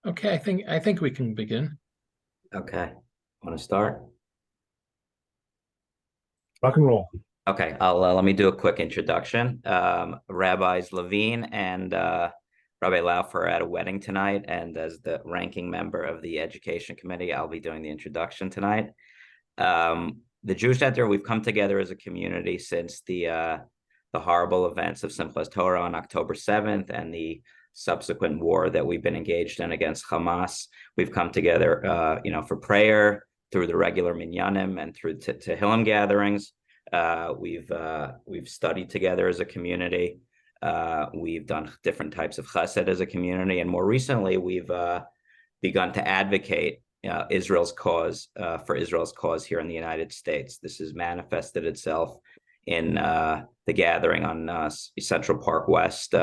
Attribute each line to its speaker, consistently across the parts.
Speaker 1: Okay, I think we can begin.
Speaker 2: Okay, want to start?
Speaker 3: Rock and roll.
Speaker 2: Okay, I'll let me do a quick introduction. Rabbis Levine and Rabbi Laufer are at a wedding tonight, and as the ranking member of the Education Committee, I'll be doing the introduction tonight. The Jewish Center, we've come together as a community since the horrible events of Simchas Torah on October 7th and the subsequent war that we've been engaged in against Hamas. We've come together, for prayer through the regular minyanim and through Tehillim gatherings. We've studied together as a community. We've done different types of chesed as a community, and more recently, we've begun to advocate Israel's cause for Israel's cause here in the United States. This has manifested itself in the gathering on Central Park West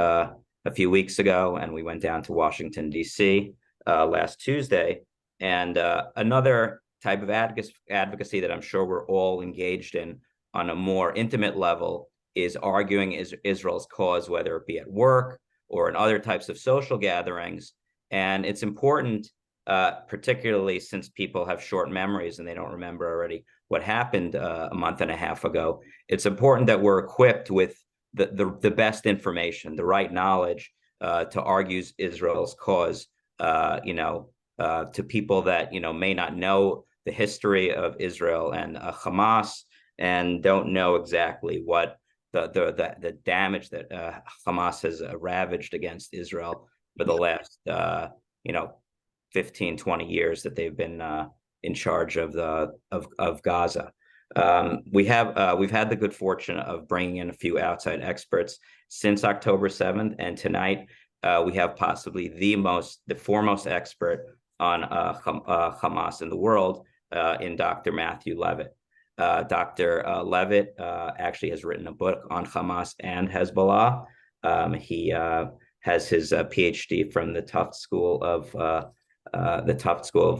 Speaker 2: a few weeks ago, and we went down to Washington, D.C. Last Tuesday. And another type of advocacy that I'm sure we're all engaged in on a more intimate level is arguing Israel's cause, whether it be at work or in other types of social gatherings. And it's important, particularly since people have short memories and they don't remember already what happened a month and a half ago. It's important that we're equipped with the best information, the right knowledge to argue Israel's cause, to people that, may not know the history of Israel and Hamas and don't know exactly what the damage that Hamas has ravaged against Israel for the last 15, 20 years that they've been in charge of Gaza. We've had the good fortune of bringing in a few outside experts since October 7th, and tonight we have possibly the foremost expert on Hamas in the world, in Dr. Matthew Levitt. Dr. Levitt actually has written a book on Hamas and Hezbollah. He has his PhD from the Tufts School of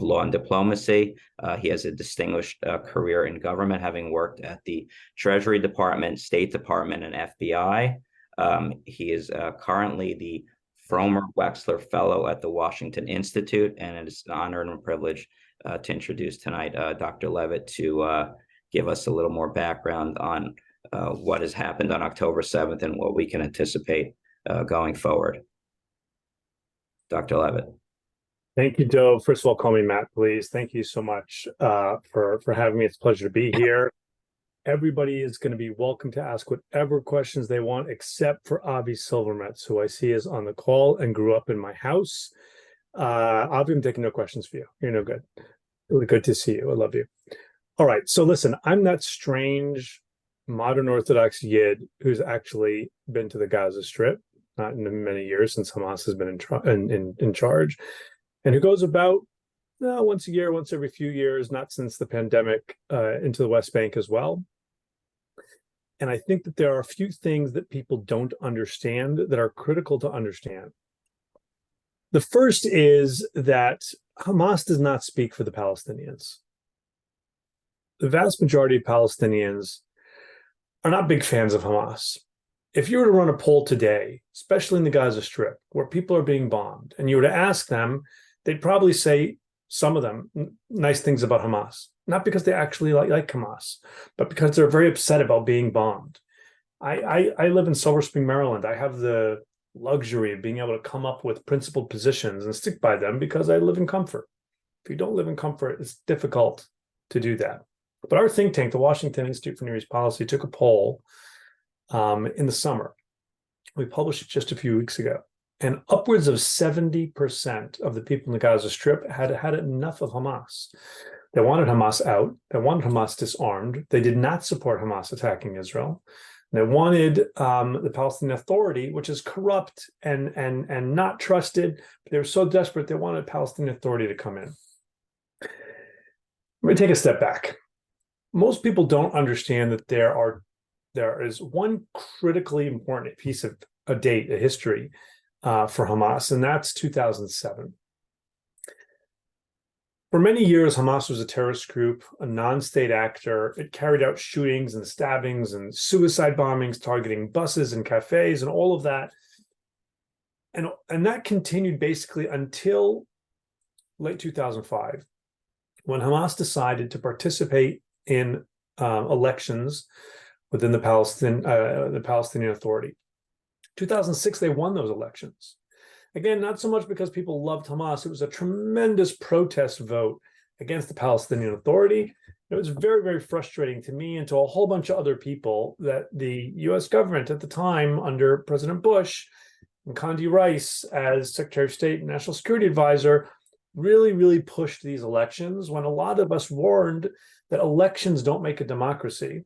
Speaker 2: Law and Diplomacy. He has a distinguished career in government, having worked at the Treasury Department, State Department, and FBI. He is currently the Fromer Wexler Fellow at the Washington Institute, and it is an honor and a privilege to introduce tonight Dr. Levitt to give us a little more background on what has happened on October 7th and what we can anticipate going forward. Dr. Levitt.
Speaker 3: Thank you, Joe. First of all, call me Matt, please. Thank you so much for having me. It's a pleasure to be here. Everybody is going to be welcome to ask whatever questions they want, except for Avi Silvermetz, who I see is on the call and grew up in my house. Avi, I'm taking no questions for you. You're no good. Really good to see you. I love you. All right. So listen, I'm that strange modern Orthodox Yid who's actually been to the Gaza Strip, not in many years since Hamas has been in charge, and who goes about once a year, once every few years, not since the pandemic, into the West Bank as well. And I think that there are a few things that people don't understand that are critical to understand. The first is that Hamas does not speak for the Palestinians. The vast majority of Palestinians are not big fans of Hamas. If you were to run a poll today, especially in the Gaza Strip, where people are being bombed, and you were to ask them, they'd probably say, some of them, nice things about Hamas. Not because they actually like Hamas, but because they're very upset about being bombed. I live in Silver Spring, Maryland. I have the luxury of being able to come up with principled positions and stick by them because I live in comfort. If you don't live in comfort, it's difficult to do that. But our think tank, the Washington Institute for Near East Policy, took a poll in the summer. We published it just a few weeks ago. And upwards of 70% of the people in the Gaza Strip had enough of Hamas. They wanted Hamas out. They wanted Hamas disarmed. They did not support Hamas attacking Israel. They wanted the Palestinian Authority, which is corrupt and not trusted. But they were so desperate, they wanted Palestinian Authority to come in. Let me take a step back. Most people don't understand that there is one critically important piece of a date, a history, for Hamas, and that's 2007. For many years, Hamas was a terrorist group, a non-state actor. It carried out shootings and stabbings and suicide bombings, targeting buses and cafes and all of that. And that continued basically until late 2005, when Hamas decided to participate in elections within the Palestinian Authority. 2006, they won those elections. Again, not so much because people loved Hamas. It was a tremendous protest vote against the Palestinian Authority. It was very, very frustrating to me and to a whole bunch of other people that the US government at the time, under President Bush and Condi Rice as Secretary of State and National Security Advisor, really, really pushed these elections when a lot of us warned that elections don't make a democracy.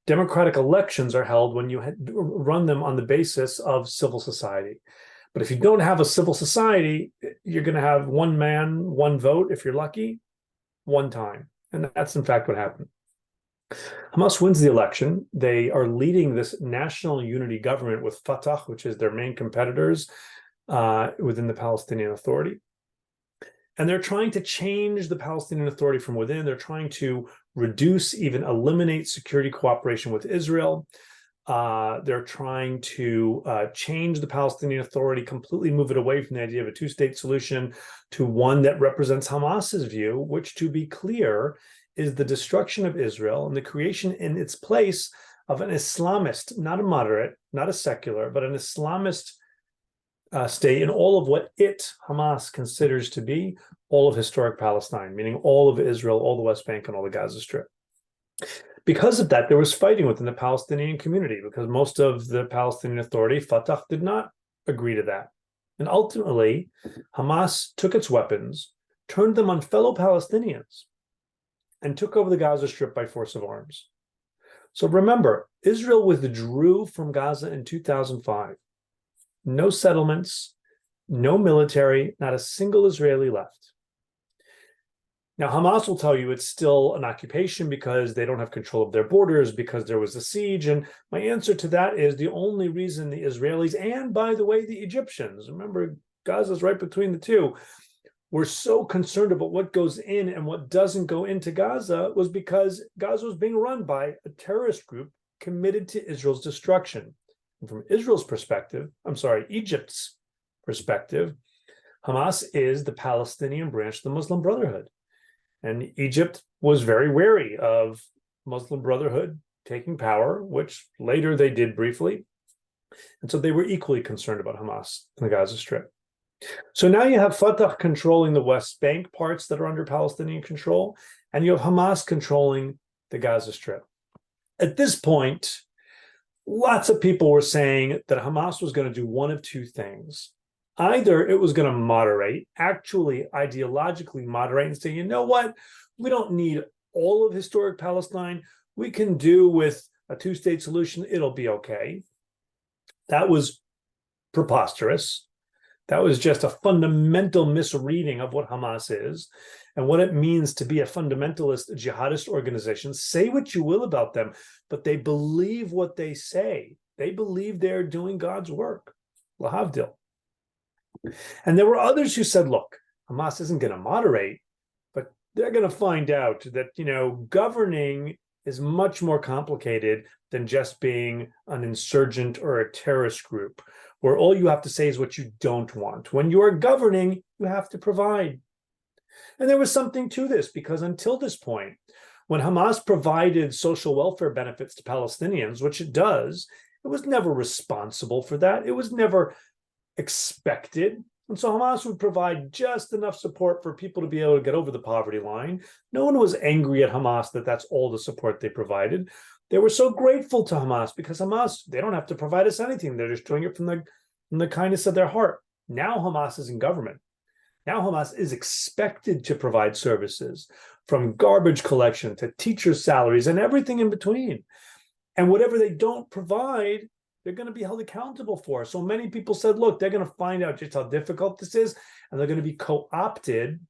Speaker 3: Democratic elections are held when you run them on the basis of civil society. But if you don't have a civil society, you're going to have one man, one vote, if you're lucky, one time. And that's in fact what happened. Hamas wins the election. They are leading this national unity government with Fatah, which is their main competitors within the Palestinian Authority. And they're trying to change the Palestinian Authority from within. They're trying to reduce, even eliminate security cooperation with Israel. They're trying to change the Palestinian Authority, completely move it away from the idea of a two-state solution to one that represents Hamas's view, which, to be clear, is the destruction of Israel and the creation in its place of an Islamist, not a moderate, not a secular, but an Islamist state in all of what Hamas, considers to be all of historic Palestine, meaning all of Israel, all the West Bank, and all the Gaza Strip. Because of that, there was fighting within the Palestinian community because most of the Palestinian Authority, Fatah, did not agree to that. And ultimately, Hamas took its weapons, turned them on fellow Palestinians, and took over the Gaza Strip by force of arms. So remember, Israel withdrew from Gaza in 2005. No settlements, no military, not a single Israeli left. Now, Hamas will tell you it's still an occupation because they don't have control of their borders, because there was a siege. And my answer to that is the only reason the Israelis, and by the way, the Egyptians, remember, Gaza's right between the two, were so concerned about what goes in and what doesn't go into Gaza was because Gaza was being run by a terrorist group committed to Israel's destruction. And from Israel's perspective, Egypt's perspective, Hamas is the Palestinian branch of the Muslim Brotherhood. And Egypt was very wary of Muslim Brotherhood taking power, which later they did briefly. And so they were equally concerned about Hamas in the Gaza Strip. So now you have Fatah controlling the West Bank parts that are under Palestinian control, and you have Hamas controlling the Gaza Strip. At this point, lots of people were saying that Hamas was going to do one of two things. Either it was going to moderate, actually ideologically moderate, and say, you know what, we don't need all of historic Palestine. We can do with a two-state solution. It'll be okay. That was preposterous. That was just a fundamental misreading of what Hamas is and what it means to be a fundamentalist jihadist organization. Say what you will about them, but they believe what they say. They believe they're doing God's work. Lahavdil. And there were others who said, look, Hamas isn't going to moderate, but they're going to find out that, governing is much more complicated than just being an insurgent or a terrorist group, where all you have to say is what you don't want. When you are governing, you have to provide. And there was something to this, because until this point, when Hamas provided social welfare benefits to Palestinians, which it does, it was never responsible for that. It was never expected. And so Hamas would provide just enough support for people to be able to get over the poverty line. No one was angry at Hamas that that's all the support they provided. They were so grateful to Hamas because Hamas, they don't have to provide us anything. They're just doing it from the kindness of their heart. Now Hamas is in government. Now Hamas is expected to provide services, from garbage collection to teachers' salaries and everything in between. And whatever they don't provide, they're going to be held accountable for. So many people said, look, they're going to find out just how difficult this is, and they're going to be co-opted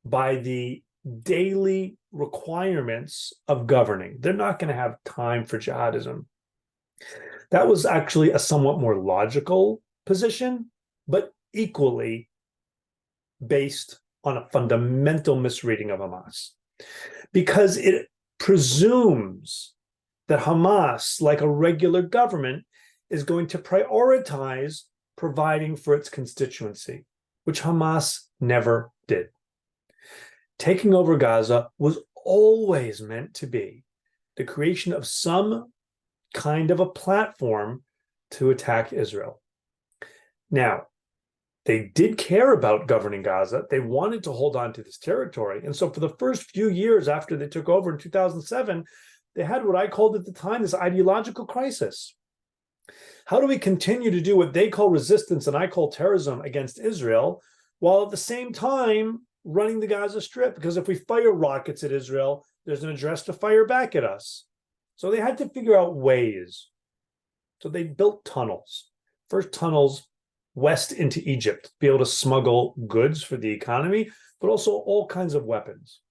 Speaker 3: by the daily requirements of governing. They're not going to have time for jihadism. That was actually a somewhat more logical position, but equally based on a fundamental misreading of Hamas, because it presumes that Hamas, like a regular government, is going to prioritize providing for its constituency, which Hamas never did. Taking over Gaza was always meant to be the creation of some kind of a platform to attack Israel. Now, they did care about governing Gaza. They wanted to hold on to this territory. And so for the first few years after they took over in 2007, they had what I called at the time this ideological crisis. How do we continue to do what they call resistance and I call terrorism against Israel, while at the same time running the Gaza Strip? Because if we fire rockets at Israel, there's an address to fire back at us. So they had to figure out ways. So they built tunnels. First tunnels west into Egypt, to be able to smuggle goods for the economy, but also all kinds of weapons.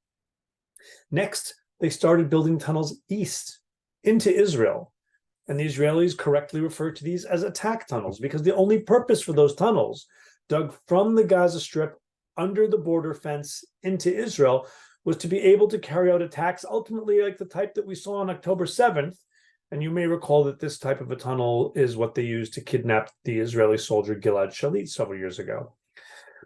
Speaker 3: Next, they started building tunnels east into Israel. And the Israelis correctly refer to these as attack tunnels, because the only purpose for those tunnels, dug from the Gaza Strip under the border fence into Israel, was to be able to carry out attacks, ultimately like the type that we saw on October 7th. And you may recall that this type of a tunnel is what they used to kidnap the Israeli soldier Gilad Shalit several years ago.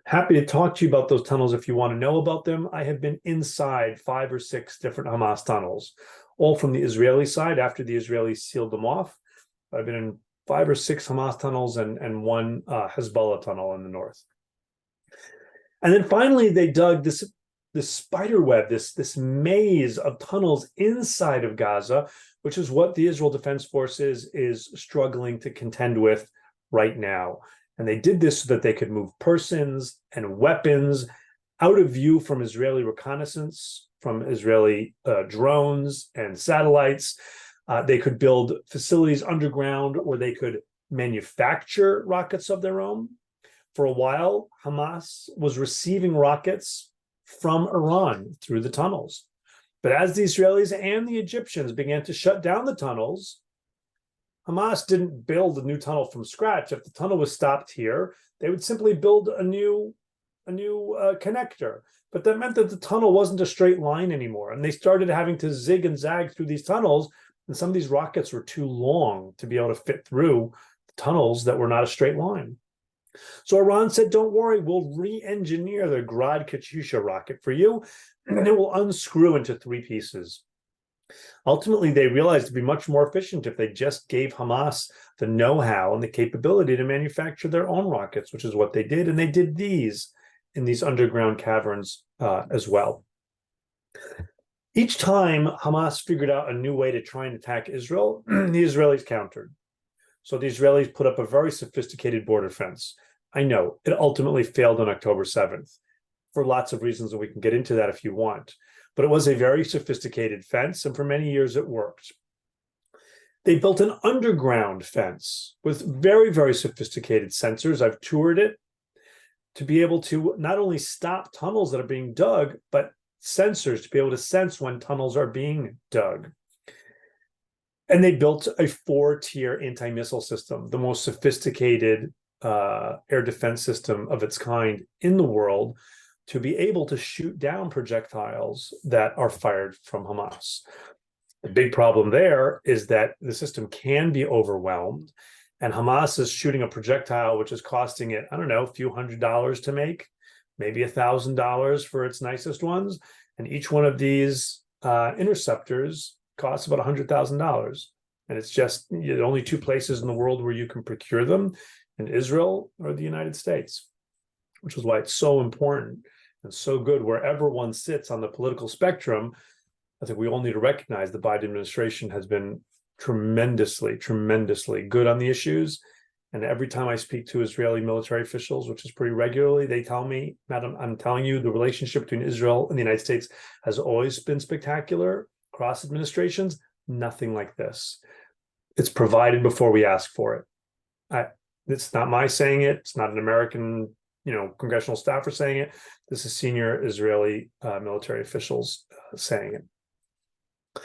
Speaker 3: Happy to talk to you about those tunnels if you want to know about them. I have been inside 5 or 6 different Hamas tunnels, all from the Israeli side after the Israelis sealed them off. I've been in 5 or 6 Hamas tunnels and one Hezbollah tunnel in the north. And then finally, they dug this spider web, this maze of tunnels inside of Gaza, which is what the Israel Defense Forces is struggling to contend with right now. And they did this so that they could move persons and weapons out of view from Israeli reconnaissance, from Israeli drones and satellites. They could build facilities underground where they could manufacture rockets of their own. For a while, Hamas was receiving rockets from Iran through the tunnels. But as the Israelis and the Egyptians began to shut down the tunnels, Hamas didn't build a new tunnel from scratch. If the tunnel was stopped here, they would simply build a new connector. But that meant that the tunnel wasn't a straight line anymore. And they started having to zig and zag through these tunnels. And some of these rockets were too long to be able to fit through the tunnels that were not a straight line. So Iran said, don't worry, we'll re-engineer the Grad Katyusha rocket for you, and it will unscrew into 3 pieces. Ultimately, they realized it'd be much more efficient if they just gave Hamas the know-how and the capability to manufacture their own rockets, which is what they did. And they did these in these underground caverns as well. Each time Hamas figured out a new way to try and attack Israel, the Israelis countered. So the Israelis put up a very sophisticated border fence. I know it ultimately failed on October 7th for lots of reasons, and we can get into that if you want. But it was a very sophisticated fence, and for many years it worked. They built an underground fence with very, very sophisticated sensors. I've toured it to be able to not only stop tunnels that are being dug, but sensors to be able to sense when tunnels are being dug. And they built a 4-tier anti-missile system, the most sophisticated air defense system of its kind in the world, to be able to shoot down projectiles that are fired from Hamas. The big problem there is that the system can be overwhelmed, and Hamas is shooting a projectile which is costing it, I don't know, a few $100s to make, maybe $1,000 for its nicest ones. And each one of these interceptors costs about $100,000. And it's just only 2 places in the world where you can procure them, in Israel or the United States, which is why it's so important and so good wherever one sits on the political spectrum. I think we all need to recognize the Biden administration has been tremendously, tremendously good on the issues. And every time I speak to Israeli military officials, which is pretty regularly, they tell me, Madam, I'm telling you, the relationship between Israel and the United States has always been spectacular across administrations. Nothing like this. It's provided before we ask for it. It's not my saying it. It's not an American, congressional staffer saying it. This is senior Israeli military officials saying it.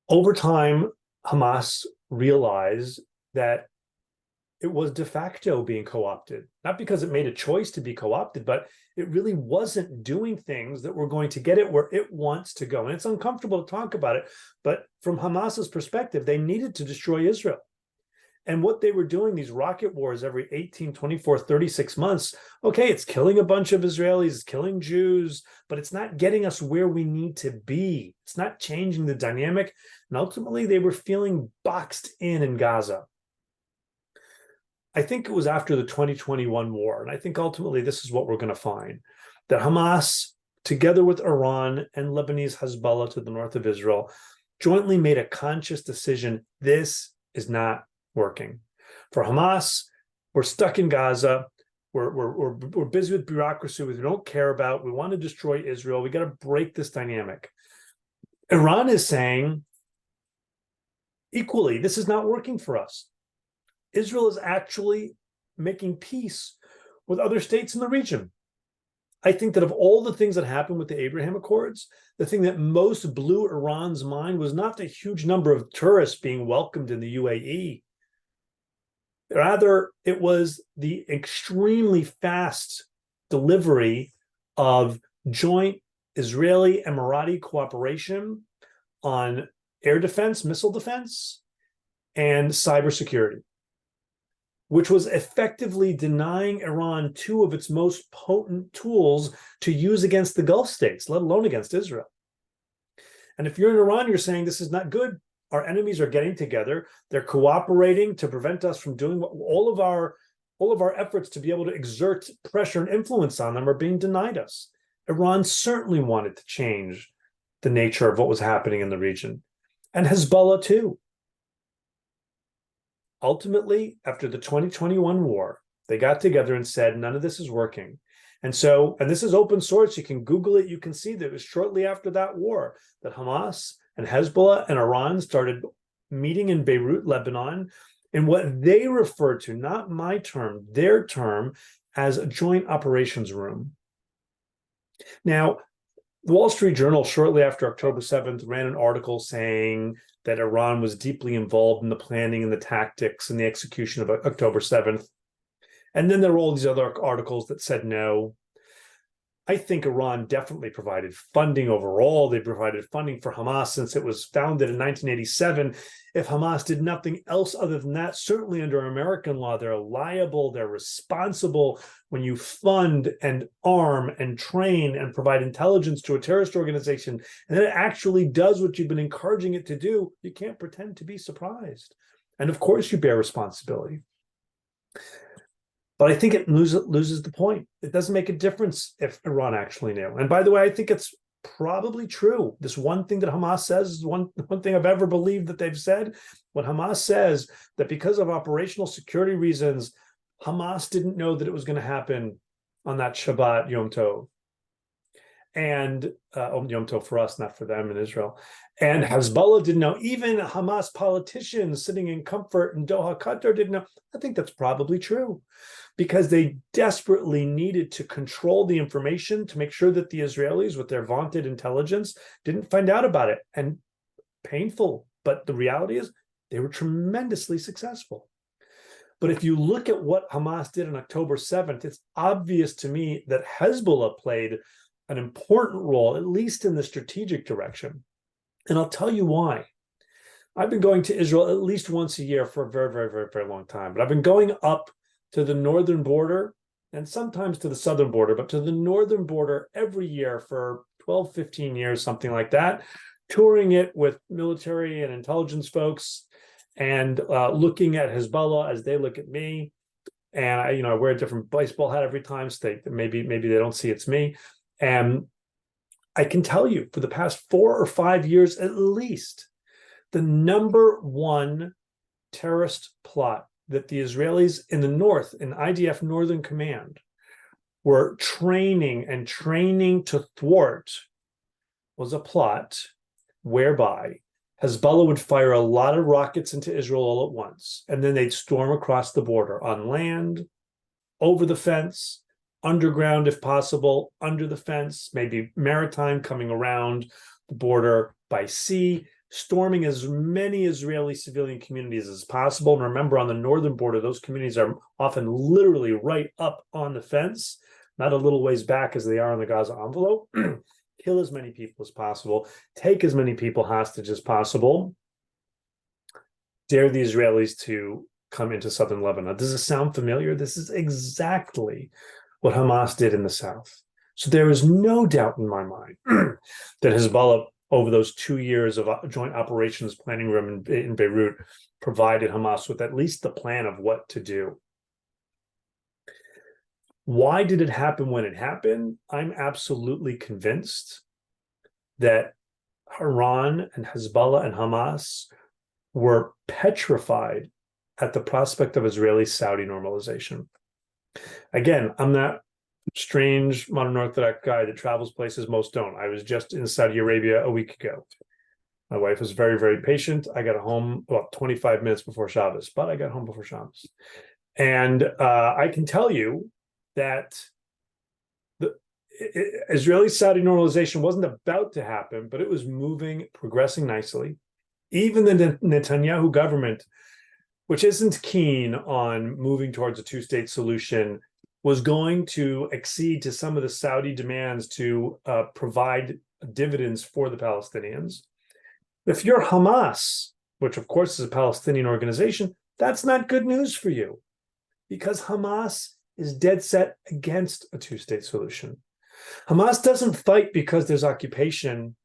Speaker 3: Over time, Hamas realized that it was de facto being co-opted, not because it made a choice to be co-opted, but it really wasn't doing things that were going to get it where it wants to go. And it's uncomfortable to talk about it, but from Hamas's perspective, they needed to destroy Israel. And what they were doing, these rocket wars every 18, 24, 36 months, okay, it's killing a bunch of Israelis, it's killing Jews, but it's not getting us where we need to be. It's not changing the dynamic. And ultimately, they were feeling boxed in Gaza. I think it was after the 2021 war, and I think ultimately this is what we're going to find, that Hamas, together with Iran and Lebanese Hezbollah to the north of Israel, jointly made a conscious decision. This is not working. For Hamas, we're stuck in Gaza. We're busy with bureaucracy we don't care about. We want to destroy Israel. We got to break this dynamic. Iran is saying, equally, this is not working for us. Israel is actually making peace with other states in the region. I think that of all the things that happened with the Abraham Accords, the thing that most blew Iran's mind was not the huge number of tourists being welcomed in the UAE. Rather, it was the extremely fast delivery of joint Israeli Emirati cooperation on air defense, missile defense, and cybersecurity, which was effectively denying Iran two of its most potent tools to use against the Gulf states, let alone against Israel. And if you're in Iran, you're saying this is not good. Our enemies are getting together. They're cooperating to prevent us from doing what all of our efforts to be able to exert pressure and influence on them are being denied us. Iran certainly wanted to change the nature of what was happening in the region, and Hezbollah too. Ultimately, after the 2021 war, they got together and said, none of this is working. And this is open source. You can Google it. You can see that it was shortly after that war that Hamas and Hezbollah and Iran started meeting in Beirut, Lebanon, in what they referred to, not my term, their term, as a joint operations room. Now, the Wall Street Journal, shortly after October 7th, ran an article saying that Iran was deeply involved in the planning and the tactics and the execution of October 7th. And then there were all these other articles that said no. I think Iran definitely provided funding overall. They provided funding for Hamas since it was founded in 1987. If Hamas did nothing else other than that, certainly under American law, they're liable, they're responsible. When you fund and arm and train and provide intelligence to a terrorist organization, and then it actually does what you've been encouraging it to do, you can't pretend to be surprised. And of course you bear responsibility. But I think it loses the point. It doesn't make a difference if Iran actually knew. And by the way, I think it's probably true. This one thing that Hamas says is one thing I've ever believed that they've said. When Hamas says that because of operational security reasons, Hamas didn't know that it was going to happen on that Shabbat Yom Tov. And Yom Tov for us, not for them in Israel. And Hezbollah didn't know. Even Hamas politicians sitting in comfort in Doha, Qatar didn't know. I think that's probably true, because they desperately needed to control the information to make sure that the Israelis, with their vaunted intelligence, didn't find out about it. And painful, but the reality is they were tremendously successful. But if you look at what Hamas did on October 7th, it's obvious to me that Hezbollah played an important role, at least in the strategic direction. And I'll tell you why. I've been going to Israel at least once a year for a very, very, very, very long time. But I've been going up to the northern border and sometimes to the southern border, but to the northern border every year for 12, 15 years, something like that, touring it with military and intelligence folks and looking at Hezbollah as they look at me. And I wear a different baseball hat every time, so maybe they don't see it's me. And I can tell you, for the past 4 or 5 years at least, the number one terrorist plot that the Israelis in the north, in IDF Northern Command, were training to thwart was a plot whereby Hezbollah would fire a lot of rockets into Israel all at once, and then they'd storm across the border on land, over the fence, underground if possible, under the fence, maybe maritime, coming around the border by sea, storming as many Israeli civilian communities as possible. And remember, on the northern border, those communities are often literally right up on the fence, not a little ways back as they are on the Gaza envelope. Kill as many people as possible, take as many people hostage as possible, dare the Israelis to come into southern Lebanon. Does it sound familiar? This is exactly what Hamas did in the south. So there is no doubt in my mind that Hezbollah, over those 2 years of joint operations planning room in Beirut, provided Hamas with at least the plan of what to do. Why did it happen when it happened? I'm absolutely convinced that Iran and Hezbollah and Hamas were petrified at the prospect of Israeli-Saudi normalization. Again, I'm that strange modern Orthodox guy that travels places most don't. I was just in Saudi Arabia a week ago. My wife was very, very patient. I got home about 25 minutes before Shabbos, but I got home before Shabbos. And I can tell you that the Israeli-Saudi normalization wasn't about to happen, but it was moving, progressing nicely. Even the Netanyahu government, which isn't keen on moving towards a two-state solution, was going to accede to some of the Saudi demands to provide dividends for the Palestinians. If you're Hamas, which of course is a Palestinian organization, that's not good news for you, because Hamas is dead set against a two-state solution. Hamas doesn't fight because there's occupation.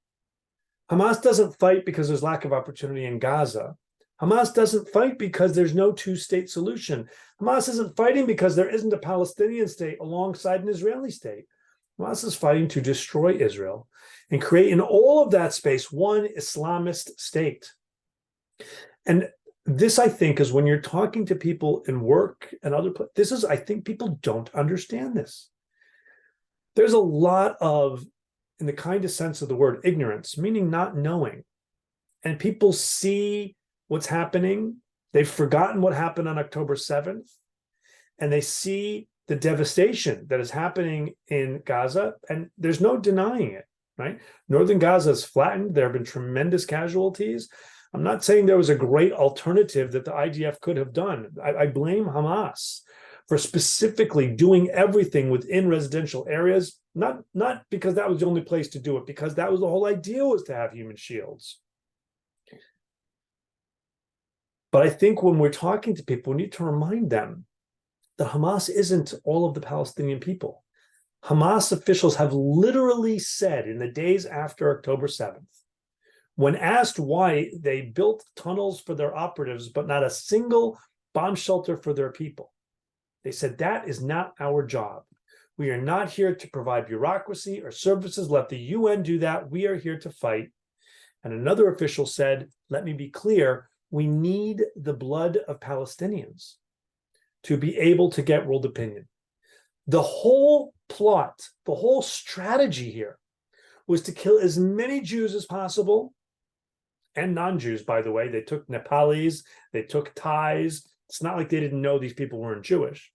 Speaker 3: Hamas doesn't fight because there's lack of opportunity in Gaza. Hamas doesn't fight because there's no two-state solution. Hamas isn't fighting because there isn't a Palestinian state alongside an Israeli state. Hamas is fighting to destroy Israel and create in all of that space one Islamist state. And this, I think, is when you're talking to people in work and other places, I think people don't understand this. There's a lot of, in the kind of sense of the word, ignorance, meaning not knowing. And people see what's happening. They've forgotten what happened on October 7th. And they see the devastation that is happening in Gaza. And there's no denying it, right? Northern Gaza is flattened. There have been tremendous casualties. I'm not saying there was a great alternative that the IDF could have done. I blame Hamas for specifically doing everything within residential areas, not because that was the only place to do it, because that was the whole idea, was to have human shields. But I think when we're talking to people, we need to remind them that Hamas isn't all of the Palestinian people. Hamas officials have literally said in the days after October 7th, when asked why they built tunnels for their operatives, but not a single bomb shelter for their people, they said, that is not our job. We are not here to provide bureaucracy or services. Let the UN do that. We are here to fight. And another official said, let me be clear, we need the blood of Palestinians to be able to get world opinion. The whole plot, the whole strategy here was to kill as many Jews as possible, and non-Jews, by the way. They took Nepalis, they took Thais. It's not like they didn't know these people weren't Jewish.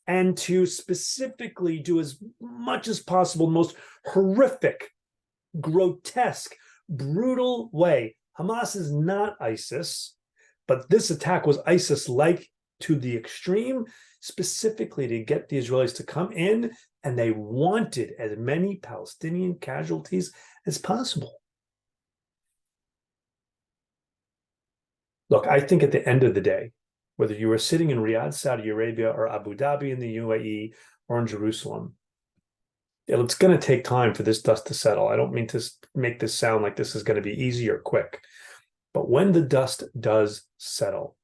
Speaker 3: And to specifically do as much as possible, the most horrific, grotesque, brutal way. Hamas is not ISIS, but this attack was ISIS-like to the extreme, specifically to get the Israelis to come in, and they wanted as many Palestinian casualties as possible. Look, I think at the end of the day, whether you were sitting in Riyadh, Saudi Arabia, or Abu Dhabi in the UAE, or in Jerusalem, it's going to take time for this dust to settle. I don't mean to make this sound like this is going to be easy or quick, but when the dust does settle,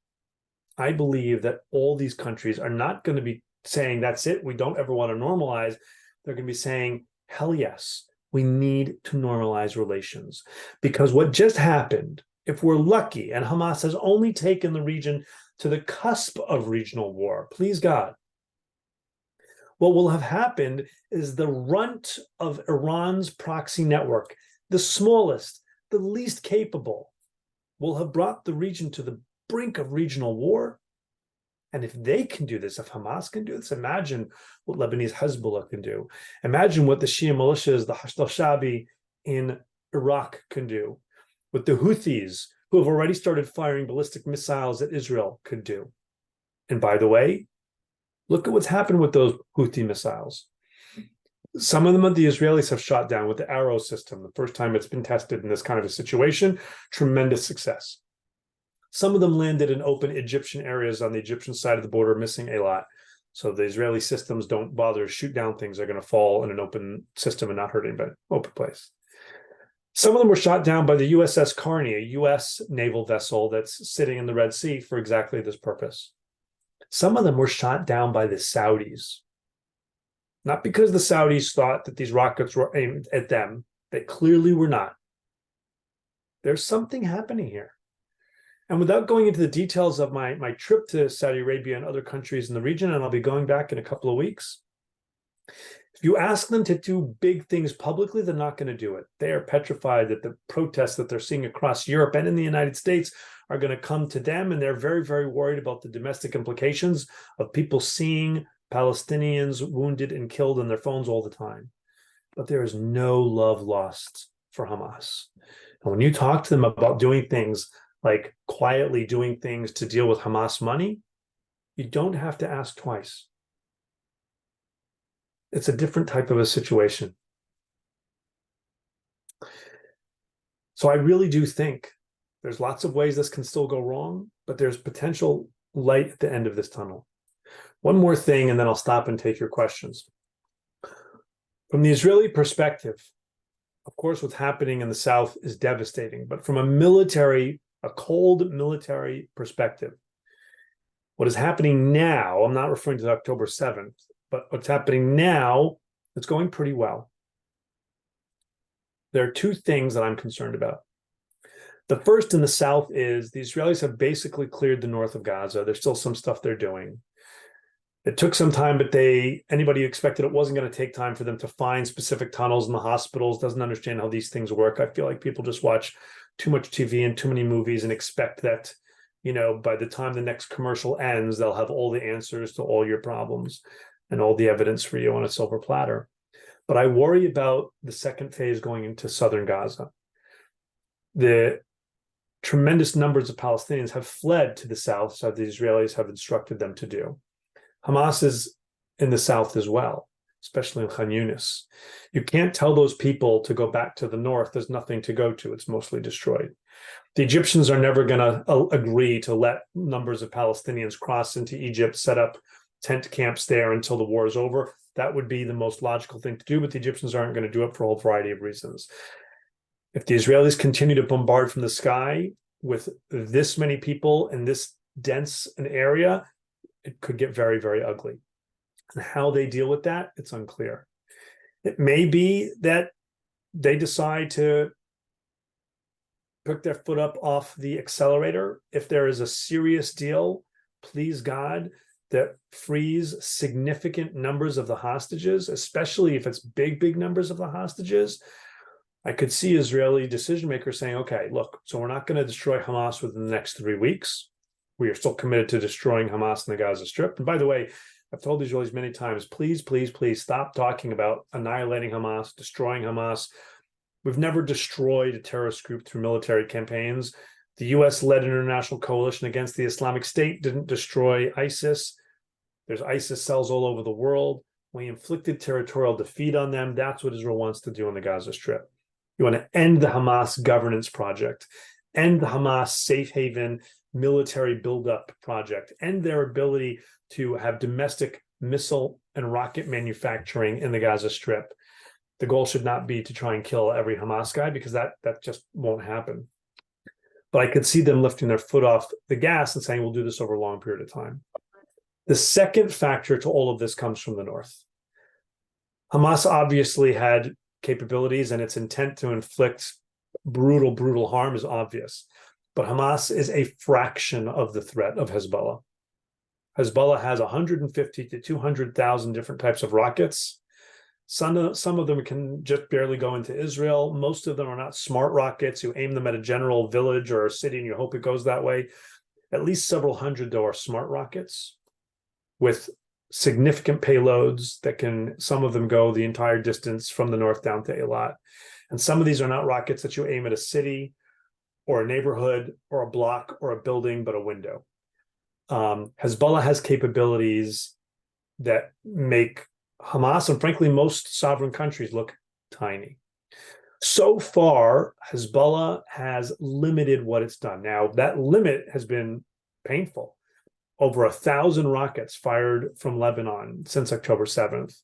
Speaker 3: I believe that all these countries are not going to be saying, that's it, we don't ever want to normalize. They're going to be saying, hell yes, we need to normalize relations. Because what just happened, if we're lucky, and Hamas has only taken the region to the cusp of regional war, please God, what will have happened is the runt of Iran's proxy network, the smallest, the least capable, will have brought the region to the brink of regional war. And if they can do this, if Hamas can do this, imagine what Lebanese Hezbollah can do. Imagine what the Shia militias, the Hashd al-Shabi in Iraq can do. What the Houthis, who have already started firing ballistic missiles at Israel, could do. And by the way, look at what's happened with those Houthi missiles. Some of them the Israelis have shot down with the Arrow system. The first time it's been tested in this kind of a situation, tremendous success. Some of them landed in open Egyptian areas on the Egyptian side of the border, missing a lot. So the Israeli systems don't bother to shoot down things. They're going to fall in an open system and not hurt anybody. Open place. Some of them were shot down by the USS Carney, a US naval vessel that's sitting in the Red Sea for exactly this purpose. Some of them were shot down by the Saudis. Not because the Saudis thought that these rockets were aimed at them. They clearly were not. There's something happening here. And without going into the details of my trip to Saudi Arabia and other countries in the region, and I'll be going back in a couple of weeks, if you ask them to do big things publicly, they're not going to do it. They are petrified that the protests that they're seeing across Europe and in the United States are going to come to them, and they're very, very worried about the domestic implications of people seeing Palestinians wounded and killed on their phones all the time. But there is no love lost for Hamas. And when you talk to them about doing things like quietly doing things to deal with Hamas money, you don't have to ask twice. It's a different type of a situation. So I really do think there's lots of ways this can still go wrong, but there's potential light at the end of this tunnel. One more thing, and then I'll stop and take your questions. From the Israeli perspective, of course, what's happening in the south is devastating, but from a cold military perspective, what is happening now, I'm not referring to October 7th, but what's happening now, it's going pretty well. There are two things that I'm concerned about. The first in the south is the Israelis have basically cleared the north of Gaza. There's still some stuff they're doing. It took some time, but anybody who expected it wasn't going to take time for them to find specific tunnels in the hospitals, doesn't understand how these things work. I feel like people just watch too much TV and too many movies and expect that, by the time the next commercial ends, they'll have all the answers to all your problems and all the evidence for you on a silver platter. But I worry about the second phase going into southern Gaza. The tremendous numbers of Palestinians have fled to the south, so the Israelis have instructed them to do. Hamas is in the south as well, especially in Khan Yunis. You can't tell those people to go back to the north. There's nothing to go to. It's mostly destroyed. The Egyptians are never going to agree to let numbers of Palestinians cross into Egypt, set up tent camps there until the war is over. That would be the most logical thing to do, but the Egyptians aren't going to do it for a whole variety of reasons. If the Israelis continue to bombard from the sky with this many people in this dense an area, it could get very, very ugly. And how they deal with that, it's unclear. It may be that they decide to pick their foot up off the accelerator. If there is a serious deal, please God, that frees significant numbers of the hostages, especially if it's big, big numbers of the hostages. I could see Israeli decision makers saying, okay, look, so we're not going to destroy Hamas within the next 3 weeks. We are still committed to destroying Hamas in the Gaza Strip. And by the way, I've told the Israelis many times, please, please, please stop talking about annihilating Hamas, destroying Hamas. We've never destroyed a terrorist group through military campaigns. The US-led international coalition against the Islamic State didn't destroy ISIS. There's ISIS cells all over the world. We inflicted territorial defeat on them. That's what Israel wants to do in the Gaza Strip. You want to end the Hamas governance project, end the Hamas safe haven military buildup project, end their ability to have domestic missile and rocket manufacturing in the Gaza Strip. The goal should not be to try and kill every Hamas guy, because that just won't happen. But I could see them lifting their foot off the gas and saying, we'll do this over a long period of time. The second factor to all of this comes from the north. Hamas obviously had capabilities, and its intent to inflict brutal, brutal harm is obvious. But Hamas is a fraction of the threat of Hezbollah. Hezbollah has 150 to 200,000 different types of rockets. Some of them can just barely go into Israel. Most of them are not smart rockets. You aim them at a general village or a city and you hope it goes that way. At least several hundred, though, are smart rockets with significant payloads that can, some of them go the entire distance from the north down to Eilat. And some of these are not rockets that you aim at a city or a neighborhood or a block or a building, but a window. Hezbollah has capabilities that make Hamas and frankly most sovereign countries look tiny. So far, Hezbollah has limited what it's done. Now, that limit has been painful. Over 1,000 rockets fired from Lebanon since October 7th.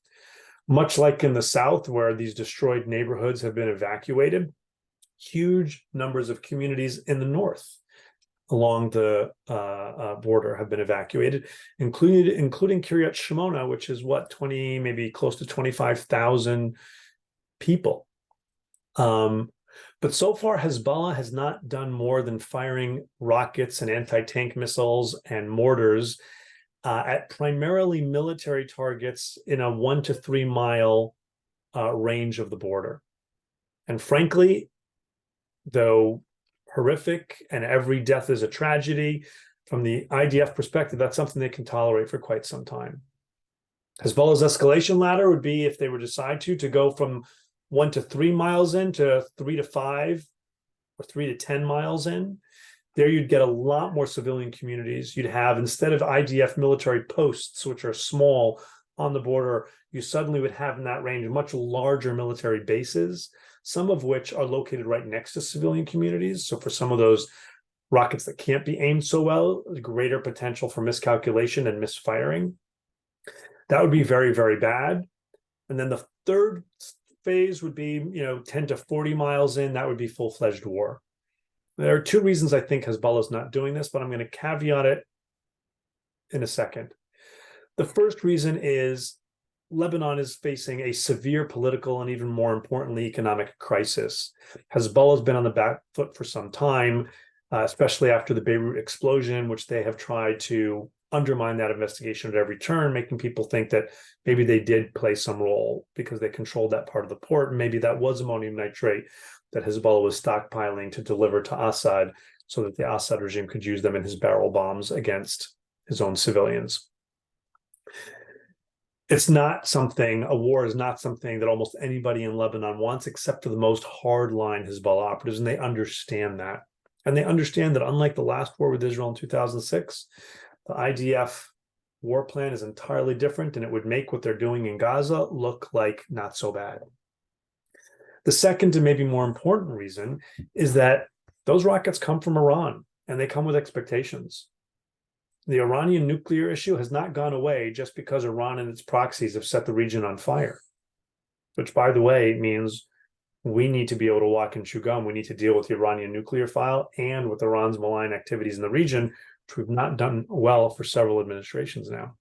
Speaker 3: Much like in the south, where these destroyed neighborhoods have been evacuated, huge numbers of communities in the north along the border have been evacuated, including Kiryat Shimona, which is what, 20, maybe close to 25,000 people. But so far, Hezbollah has not done more than firing rockets and anti-tank missiles and mortars at primarily military targets in a 1 to 3 mile range of the border. And frankly, though horrific and every death is a tragedy, from the IDF perspective, that's something they can tolerate for quite some time. Hezbollah's escalation ladder would be, if they were to decide to go from 1 to 3 miles in to 3 to 5 or 3 to 10 miles in. There you'd get a lot more civilian communities. You'd have, instead of IDF military posts, which are small on the border, you suddenly would have in that range much larger military bases, some of which are located right next to civilian communities. So for some of those rockets that can't be aimed so well, greater potential for miscalculation and misfiring. That would be very, very bad. And then the third phase would be, 10 to 40 miles in. That would be full-fledged war. There are two reasons I think Hezbollah is not doing this, but I'm going to caveat it in a second. The first reason is Lebanon is facing a severe political and, even more importantly, economic crisis. Hezbollah has been on the back foot for some time, especially after the Beirut explosion, which they have tried to undermine that investigation at every turn, making people think that maybe they did play some role because they controlled that part of the port. And maybe that was ammonium nitrate that Hezbollah was stockpiling to deliver to Assad so that the Assad regime could use them in his barrel bombs against his own civilians. It's not something, a war is not something that almost anybody in Lebanon wants, except for the most hardline Hezbollah operatives, and they understand that. And they understand that, unlike the last war with Israel in 2006, the IDF war plan is entirely different, and it would make what they're doing in Gaza look like not so bad. The second and maybe more important reason is that those rockets come from Iran, and they come with expectations. The Iranian nuclear issue has not gone away just because Iran and its proxies have set the region on fire, which, by the way, means we need to be able to walk and chew gum. We need to deal with the Iranian nuclear file and with Iran's malign activities in the region, which we've not done well for several administrations now.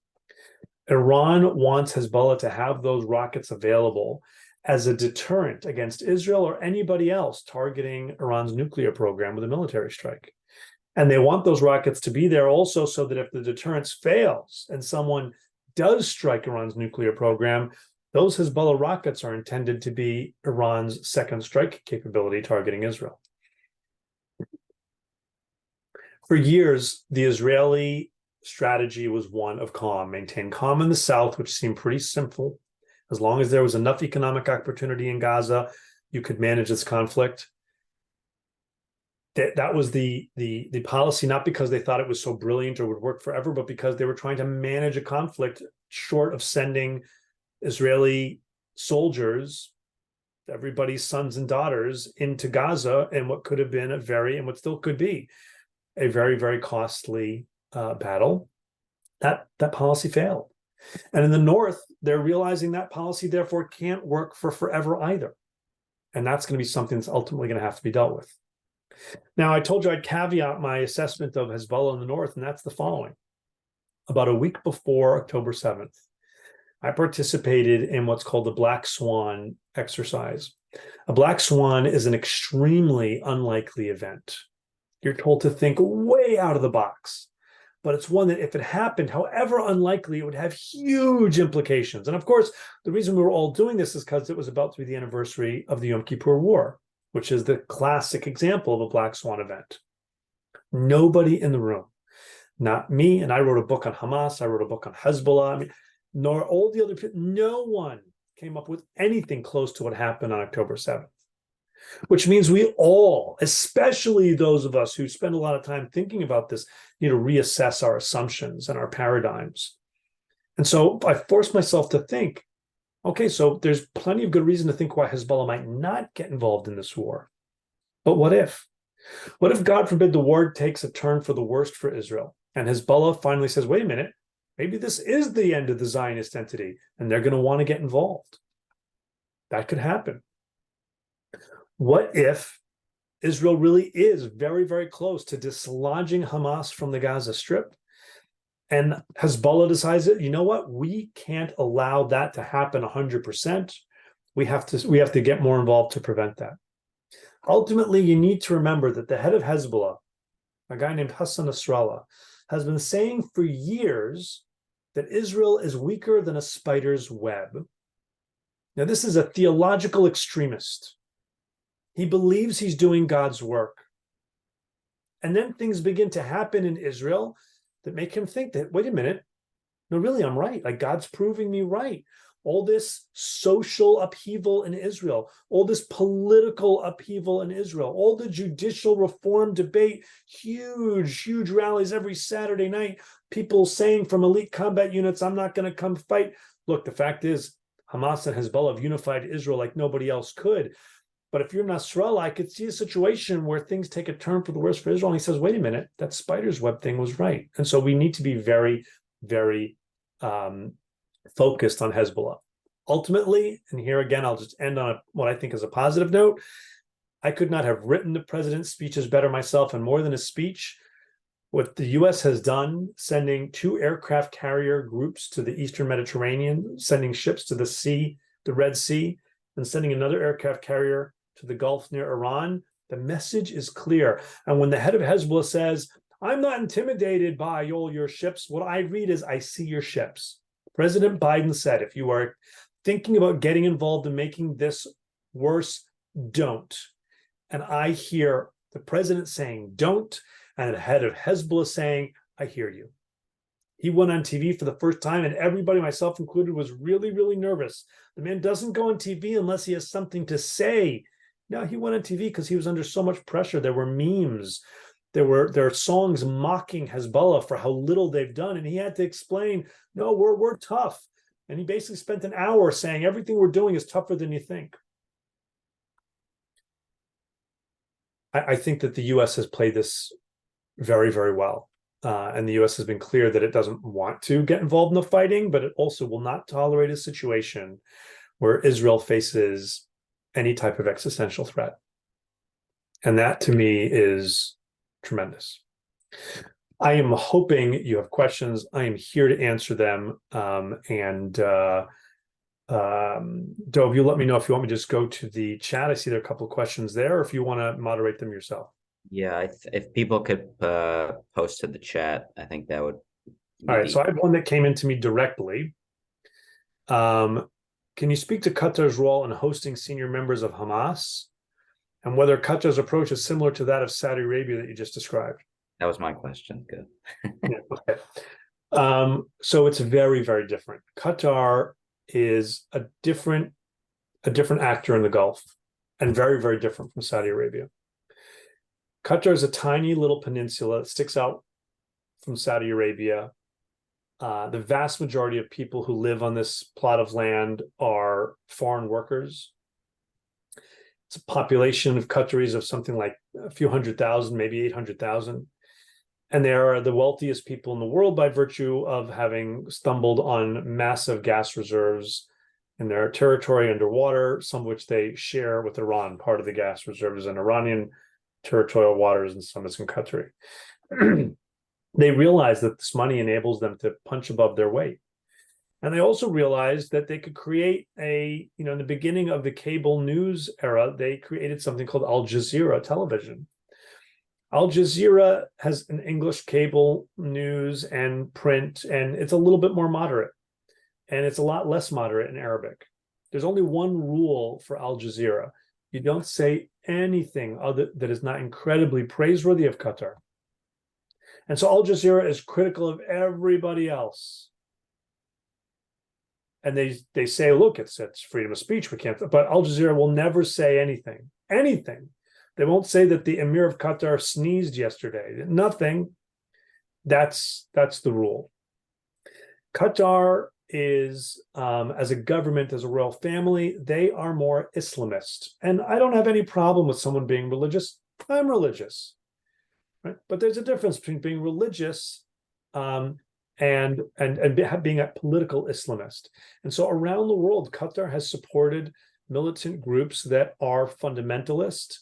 Speaker 3: Iran wants Hezbollah to have those rockets available as a deterrent against Israel or anybody else targeting Iran's nuclear program with a military strike. And they want those rockets to be there also so that if the deterrence fails and someone does strike Iran's nuclear program, those Hezbollah rockets are intended to be Iran's second strike capability targeting Israel. For years, the Israeli strategy was one of calm, maintain calm in the south, which seemed pretty simple. As long as there was enough economic opportunity in Gaza, you could manage this conflict. That was the policy, not because they thought it was so brilliant or would work forever, but because they were trying to manage a conflict short of sending Israeli soldiers, everybody's sons and daughters, into Gaza in what could have been and what still could be a very, very costly battle. That policy failed. And in the north, they're realizing that policy therefore can't work for forever either. And that's going to be something that's ultimately going to have to be dealt with. Now, I told you I'd caveat my assessment of Hezbollah in the north, and that's the following. About a week before October 7th, I participated in what's called the Black Swan exercise. A Black Swan is an extremely unlikely event. You're told to think way out of the box, but it's one that, if it happened, however unlikely, it would have huge implications. And of course, the reason we were all doing this is because it was about to be the anniversary of the Yom Kippur War, which is the classic example of a Black Swan event. Nobody in the room, not me, and I wrote a book on Hamas, I wrote a book on Hezbollah, nor all the other people, no one came up with anything close to what happened on October 7th. Which means we all, especially those of us who spend a lot of time thinking about this, need to reassess our assumptions and our paradigms. And so I forced myself to think, Okay, so there's plenty of good reason to think why Hezbollah might not get involved in this war. But what if? What if, God forbid, the war takes a turn for the worst for Israel, and Hezbollah finally says, wait a minute, maybe this is the end of the Zionist entity, and they're going to want to get involved? That could happen. What if Israel really is very, very close to dislodging Hamas from the Gaza Strip, and Hezbollah decides that, you know what, we can't allow that to happen 100%. We have to get more involved to prevent that. Ultimately, you need to remember that the head of Hezbollah, a guy named Hassan Nasrallah, has been saying for years that Israel is weaker than a spider's web. Now, this is a theological extremist. He believes he's doing God's work. And then things begin to happen in Israel that make him think that, wait a minute, no, really, I'm right. Like, God's proving me right. All this social upheaval in Israel, all this political upheaval in Israel, all the judicial reform debate, huge rallies every Saturday night, people saying from elite combat units, I'm not going to come fight. Look, the fact is, Hamas and Hezbollah have unified Israel like nobody else could. But if you're Nasrallah, I could see a situation where things take a turn for the worse for Israel. And he says, wait a minute, that spider's web thing was right. And so we need to be very, very focused on Hezbollah. Ultimately, and here again, I'll just end on what I think is a positive note. I could not have written the president's speeches better myself, and more than a speech, what the U.S. has done, sending 2 aircraft carrier groups to the Eastern Mediterranean, sending ships to the sea, the Red Sea, and sending another aircraft carrier to the Gulf near Iran, the message is clear. And when the head of Hezbollah says, I'm not intimidated by all your ships, what I read is, I see your ships. President Biden said, if you are thinking about getting involved in making this worse, don't. And I hear the president saying, don't, and the head of Hezbollah saying, I hear you. He went on TV for the first time, and everybody, myself included, was really, really nervous. The man doesn't go on TV unless he has something to say. No, he went on TV because he was under so much pressure. There were memes. There are songs mocking Hezbollah for how little they've done. And he had to explain, no, we're tough. And he basically spent an hour saying everything we're doing is tougher than you think. I think that the U.S. has played this very, very well. And the U.S. has been clear that it doesn't want to get involved in the fighting, but it also will not tolerate a situation where Israel faces any type of existential threat. And that, to me, is tremendous. I am hoping you have questions. I am here to answer them. Dove, you let me know if you want me to just go to the chat. I see there are a couple of questions there, or if you want to moderate them yourself.
Speaker 2: Yeah, if people could post to the chat, I think that would.
Speaker 3: All right, so I have one that came into me directly. Can you speak to Qatar's role in hosting senior members of Hamas, and whether Qatar's approach is similar to that of Saudi Arabia that you just described?
Speaker 2: That was my question. Good.
Speaker 3: Yeah, okay. So it's very, very different. Qatar is a different actor in the Gulf, and very, very different from Saudi Arabia. Qatar is a tiny little peninsula that sticks out from Saudi Arabia. The vast majority of people who live on this plot of land are foreign workers. It's a population of Qataris of something like a few 100,000, maybe 800,000. And they are the wealthiest people in the world by virtue of having stumbled on massive gas reserves in their territory underwater, some of which they share with Iran. Part of the gas reserves in Iranian territorial waters, and some is in Qatari. They realize that this money enables them to punch above their weight. And they also realized that they could create in the beginning of the cable news era, they created something called Al Jazeera television. Al Jazeera has an English cable news and print, and it's a little bit more moderate. And it's a lot less moderate in Arabic. There's only one rule for Al Jazeera. You don't say anything other that is not incredibly praiseworthy of Qatar. And so Al Jazeera is critical of everybody else. And they say, look, it's freedom of speech. We can't, but Al Jazeera will never say anything. They won't say that the Emir of Qatar sneezed yesterday. Nothing. That's the rule. Qatar is, as a government, as a royal family, they are more Islamist. And I don't have any problem with someone being religious. I'm religious, right? But there's a difference between being religious and being a political Islamist. And so around the world, Qatar has supported militant groups that are fundamentalist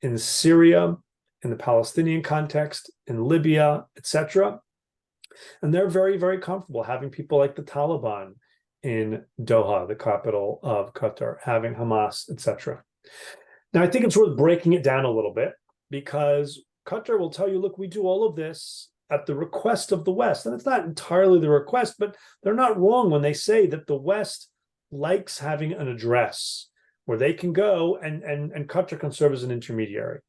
Speaker 3: in Syria, in the Palestinian context, in Libya, etc. And they're very, very comfortable having people like the Taliban in Doha, the capital of Qatar, having Hamas, etc. Now, I think it's worth breaking it down a little bit, because Qatar will tell you, look, we do all of this at the request of the West. And it's not entirely the request, but they're not wrong when they say that the West likes having an address where they can go and Qatar can serve as an intermediary.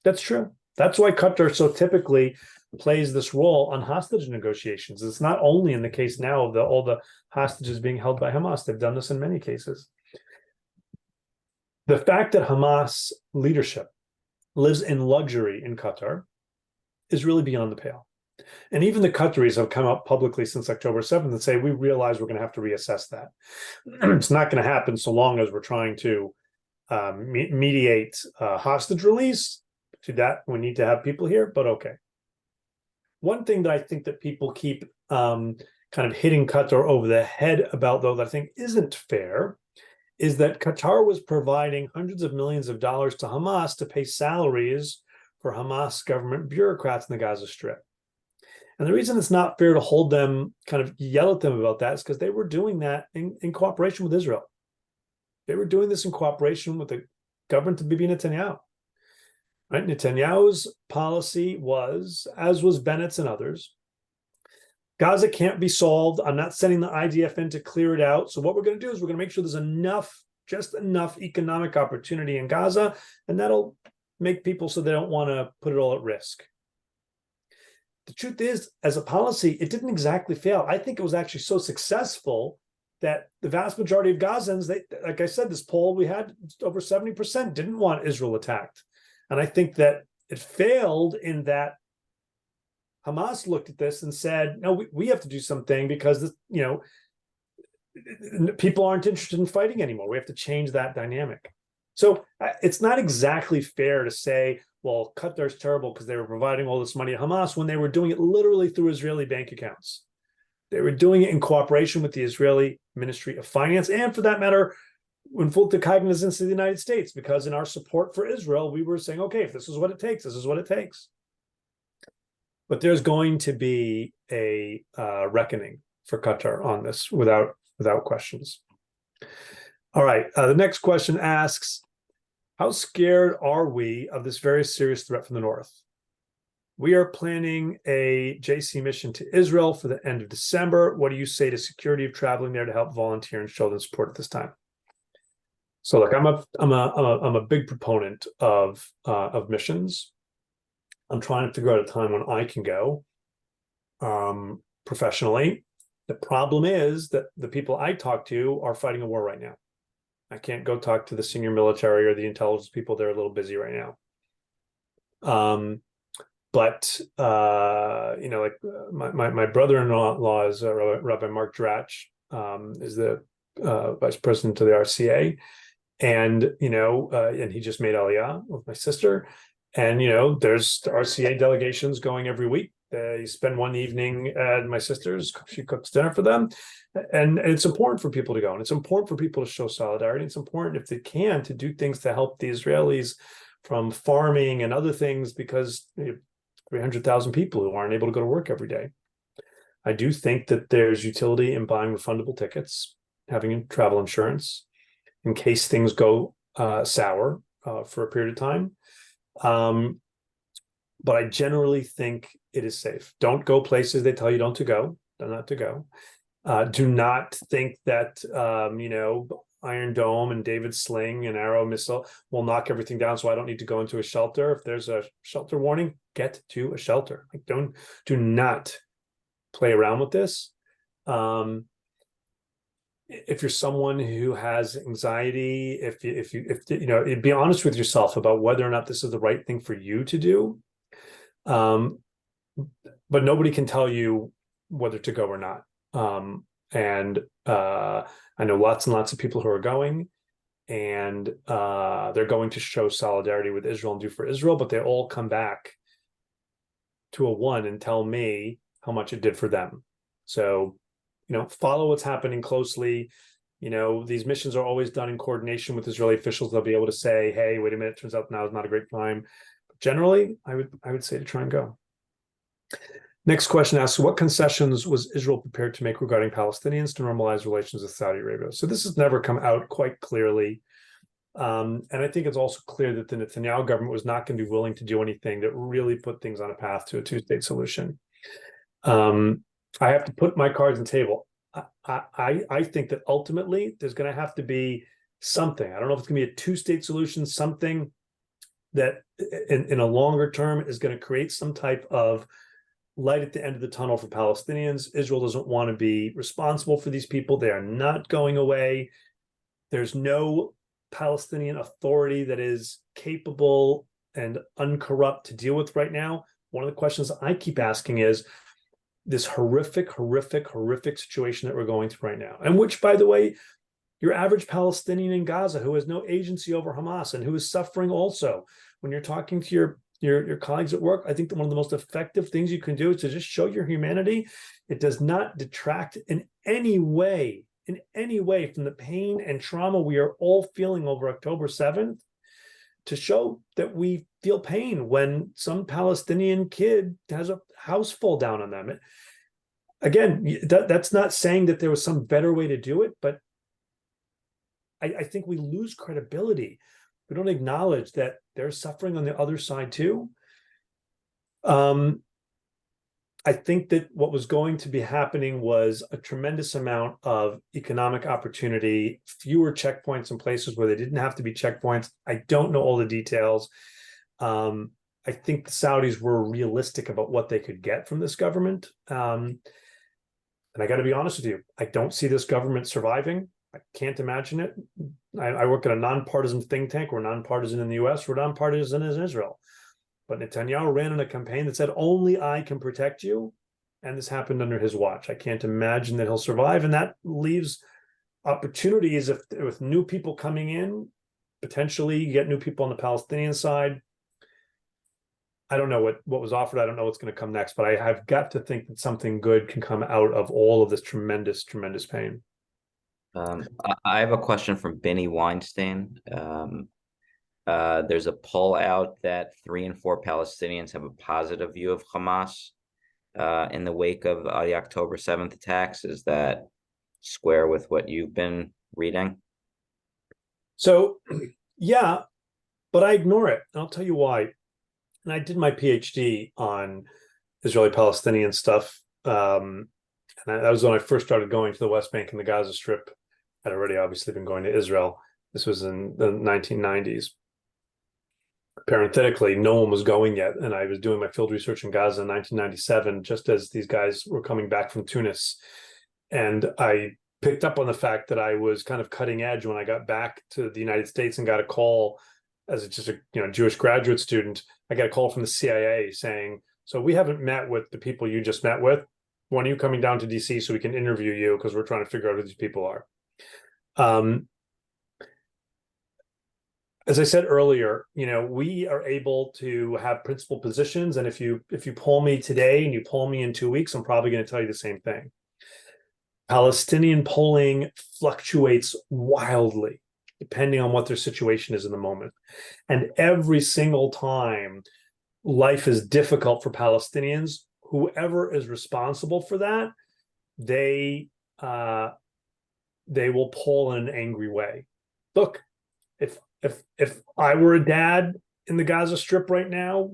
Speaker 3: That's true. That's why Qatar so typically plays this role on hostage negotiations. It's not only in the case now of all the hostages being held by Hamas. They've done this in many cases. The fact that Hamas leadership lives in luxury in Qatar is really beyond the pale. And even the Qataris have come up publicly since October 7th and say, we realize we're going to have to reassess that. It's not going to happen so long as we're trying to mediate hostage release. To that, we need to have people here, but okay. One thing that I think that people keep kind of hitting Qatar over the head about, though, that I think isn't fair, is that Qatar was providing hundreds of millions of dollars to Hamas to pay salaries for Hamas government bureaucrats in the Gaza Strip. And the reason it's not fair to hold them, kind of yell at them about that, is because they were doing that in cooperation with Israel. They were doing this in cooperation with the government of Bibi Netanyahu. Right? Netanyahu's policy was, as was Bennett's and others, Gaza can't be solved. I'm not sending the IDF in to clear it out. So what we're going to do is we're going to make sure there's enough, just enough economic opportunity in Gaza, and that'll make people so they don't want to put it all at risk. The truth is, as a policy, it didn't exactly fail. I think it was actually so successful that the vast majority of Gazans, like I said, this poll we had, over 70% didn't want Israel attacked. And I think that it failed in that Hamas looked at this and said, no, we have to do something, because this, people aren't interested in fighting anymore. We have to change that dynamic. So it's not exactly fair to say, well, Qatar's terrible because they were providing all this money to Hamas when they were doing it literally through Israeli bank accounts. They were doing it in cooperation with the Israeli Ministry of Finance, and for that matter, in full cognizance of the United States, because in our support for Israel, we were saying, okay, if this is what it takes, this is what it takes. But there's going to be a reckoning for Qatar on this without questions. All right, the next question asks, how scared are we of this very serious threat from the north? We are planning a JC mission to Israel for the end of December. What do you say to security of traveling there to help volunteer and show them support at this time? So look, I'm a big proponent of missions. I'm trying to figure out a time when I can go professionally. The problem is that the people I talk to are fighting a war right now. I can't go talk to the senior military or the intelligence people. They're a little busy right now. But like my brother-in-law is Rabbi Mark Dratch, is the vice president of the RCA. And, and he just made Aliyah with my sister. And, there's RCA delegations going every week. You spend one evening at my sister's, she cooks dinner for them. And it's important for people to go. And it's important for people to show solidarity. It's important, if they can, to do things to help the Israelis from farming and other things, because 300,000 people who aren't able to go to work every day. I do think that there's utility in buying refundable tickets, having travel insurance, in case things go sour for a period of time. But I generally think it is safe. Don't go places they tell you not to go. Do not think that, Iron Dome and David Sling and Arrow missile will knock everything down, so I don't need to go into a shelter. If there's a shelter warning, get to a shelter. Do not play around with this. If you're someone who has anxiety, if you be honest with yourself about whether or not this is the right thing for you to do. But nobody can tell you whether to go or not. And I know lots and lots of people who are going, and they're going to show solidarity with Israel and do for Israel, but they all come back to a one and tell me how much it did for them. So, follow what's happening closely. These missions are always done in coordination with Israeli officials. They'll be able to say, hey, wait a minute, turns out now is not a great time. But generally, I would say to try and go. Next question asks, what concessions was Israel prepared to make regarding Palestinians to normalize relations with Saudi Arabia? So this has never come out quite clearly. And I think it's also clear that the Netanyahu government was not going to be willing to do anything that really put things on a path to a two-state solution. I have to put my cards on the table. I think that ultimately there's going to have to be something. I don't know if it's going to be a two-state solution, something that in a longer term is going to create some type of light at the end of the tunnel for Palestinians. Israel doesn't want to be responsible for these people. They are not going away. There's no Palestinian authority that is capable and uncorrupt to deal with right now. One of the questions I keep asking is this horrific situation that we're going through right now. And which, by the way, your average Palestinian in Gaza who has no agency over Hamas and who is suffering also. When you're talking to your colleagues at work, I think that one of the most effective things you can do is to just show your humanity. It does not detract in any way from the pain and trauma we are all feeling over October 7th, to show that we feel pain when some Palestinian kid has a house fall down on them. Again, that's not saying that there was some better way to do it, but I think we lose credibility. We don't acknowledge that they're suffering on the other side too. I think that what was going to be happening was a tremendous amount of economic opportunity, fewer checkpoints in places where they didn't have to be checkpoints. I don't know all the details. I think the Saudis were realistic about what they could get from this government. And I got to be honest with you, I don't see this government surviving. I can't imagine it. I work at a nonpartisan think tank. We're nonpartisan in the US. We're nonpartisan in Israel. But Netanyahu ran in a campaign that said, only I can protect you. And this happened under his watch. I can't imagine that he'll survive. And that leaves opportunities with new people coming in. Potentially you get new people on the Palestinian side. I don't know what was offered. I don't know what's going to come next. But I've got to think that something good can come out of all of this tremendous pain.
Speaker 2: I have a question from Benny Weinstein. There's a poll out that 3 in 4 Palestinians have a positive view of Hamas in the wake of the October 7th attacks. Is that square with what you've been reading?
Speaker 3: So, yeah, but I ignore it. And I'll tell you why. And I did my PhD on Israeli-Palestinian stuff. And that was when I first started going to the West Bank and the Gaza Strip. I'd already obviously been going to Israel. This was in the 1990s. Parenthetically, no one was going yet. And I was doing my field research in Gaza in 1997, just as these guys were coming back from Tunis. And I picked up on the fact that I was kind of cutting edge when I got back to the United States and got a call as just a Jewish graduate student. I got a call from the CIA saying, so we haven't met with the people you just met with. When are you coming down to DC so we can interview you? Because we're trying to figure out who these people are. As I said earlier, we are able to have principal positions. And if you poll me today and you poll me in 2 weeks, I'm probably going to tell you the same thing. Palestinian polling fluctuates wildly, depending on what their situation is in the moment. And every single time life is difficult for Palestinians, whoever is responsible for that, they will poll in an angry way. Look, if I were a dad in the Gaza Strip right now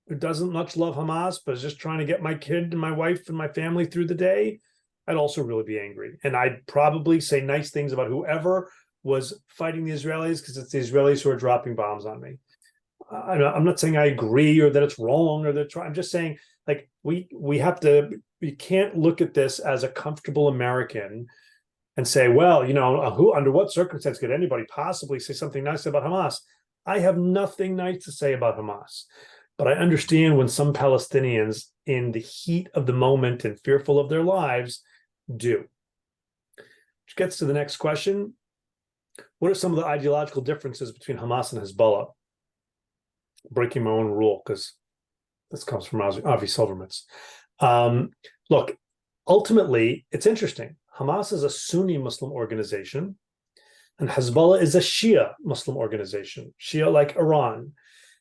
Speaker 3: who doesn't much love Hamas, but is just trying to get my kid and my wife and my family through the day, I'd also really be angry. And I'd probably say nice things about whoever was fighting the Israelis, because it's the Israelis who are dropping bombs on me. I'm not saying I agree or that it's wrong or that I'm just saying, like, we can't look at this as a comfortable American and say, well, who, under what circumstance could anybody possibly say something nice about Hamas? I have nothing nice to say about Hamas, but I understand when some Palestinians in the heat of the moment and fearful of their lives do. which gets to the next question. What are some of the ideological differences between Hamas and Hezbollah? Breaking my own rule because this comes from Avi Silvermitz. Look, ultimately, it's interesting. Hamas is a Sunni Muslim organization, and Hezbollah is a Shia Muslim organization, Shia like Iran.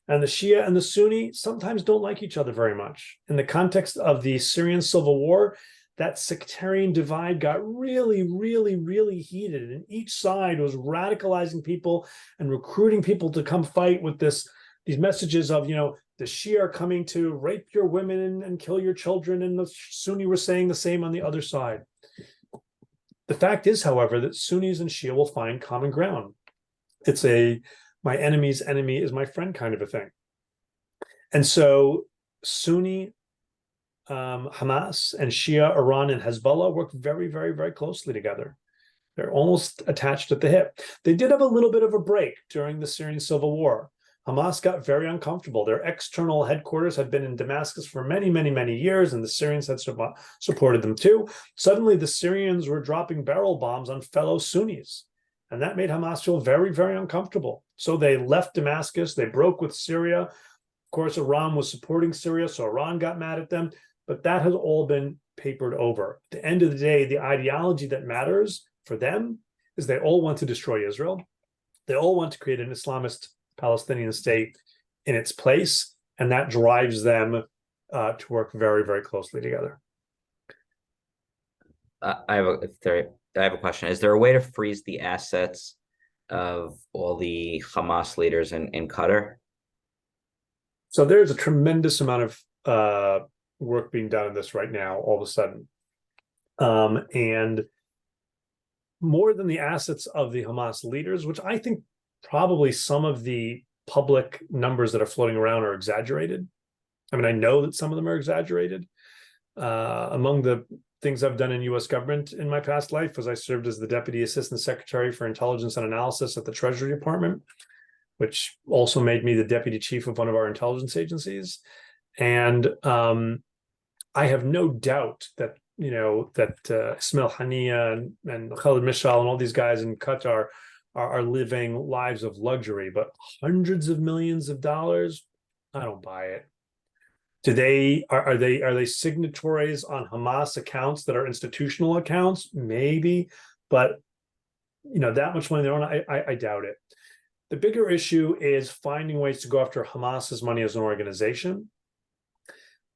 Speaker 3: And the Shia and the Sunni sometimes don't like each other very much. In the context of the Syrian civil war, that sectarian divide got really, really, really heated. And each side was radicalizing people and recruiting people to come fight with these messages of, the Shia are coming to rape your women and kill your children. And the Sunni were saying the same on the other side. The fact is, however, that Sunnis and Shia will find common ground. It's my enemy's enemy is my friend kind of a thing. And so Sunni, Hamas, and Shia, Iran, and Hezbollah work very, very, very closely together. They're almost attached at the hip. They did have a little bit of a break during the Syrian civil war. Hamas got very uncomfortable. Their external headquarters had been in Damascus for many, many, many years, and the Syrians had supported them too. Suddenly, the Syrians were dropping barrel bombs on fellow Sunnis, and that made Hamas feel very, very uncomfortable. So they left Damascus. They broke with Syria. Of course, Iran was supporting Syria, so Iran got mad at them. But that has all been papered over. At the end of the day, the ideology that matters for them is they all want to destroy Israel. They all want to create an Islamist Palestinian state in its place, and that drives them to work very, very closely together.
Speaker 2: I have a question. Is there a way to freeze the assets of all the Hamas leaders in Qatar?
Speaker 3: So there's a tremendous amount of work being done on this right now, all of a sudden. And more than the assets of the Hamas leaders, which I think probably some of the public numbers that are floating around are exaggerated. I mean, I know that some of them are exaggerated. Among the things I've done in U.S. government in my past life was I served as the Deputy Assistant Secretary for Intelligence and Analysis at the Treasury Department, which also made me the Deputy Chief of one of our intelligence agencies. And I have no doubt that, Ismail Haniyeh and Khalid Mishal and all these guys in Qatar are living lives of luxury, but hundreds of millions of dollars, I don't buy it. Are they signatories on Hamas accounts that are institutional accounts? Maybe, but that much money they don't. I doubt it. The bigger issue is finding ways to go after Hamas's money as an organization.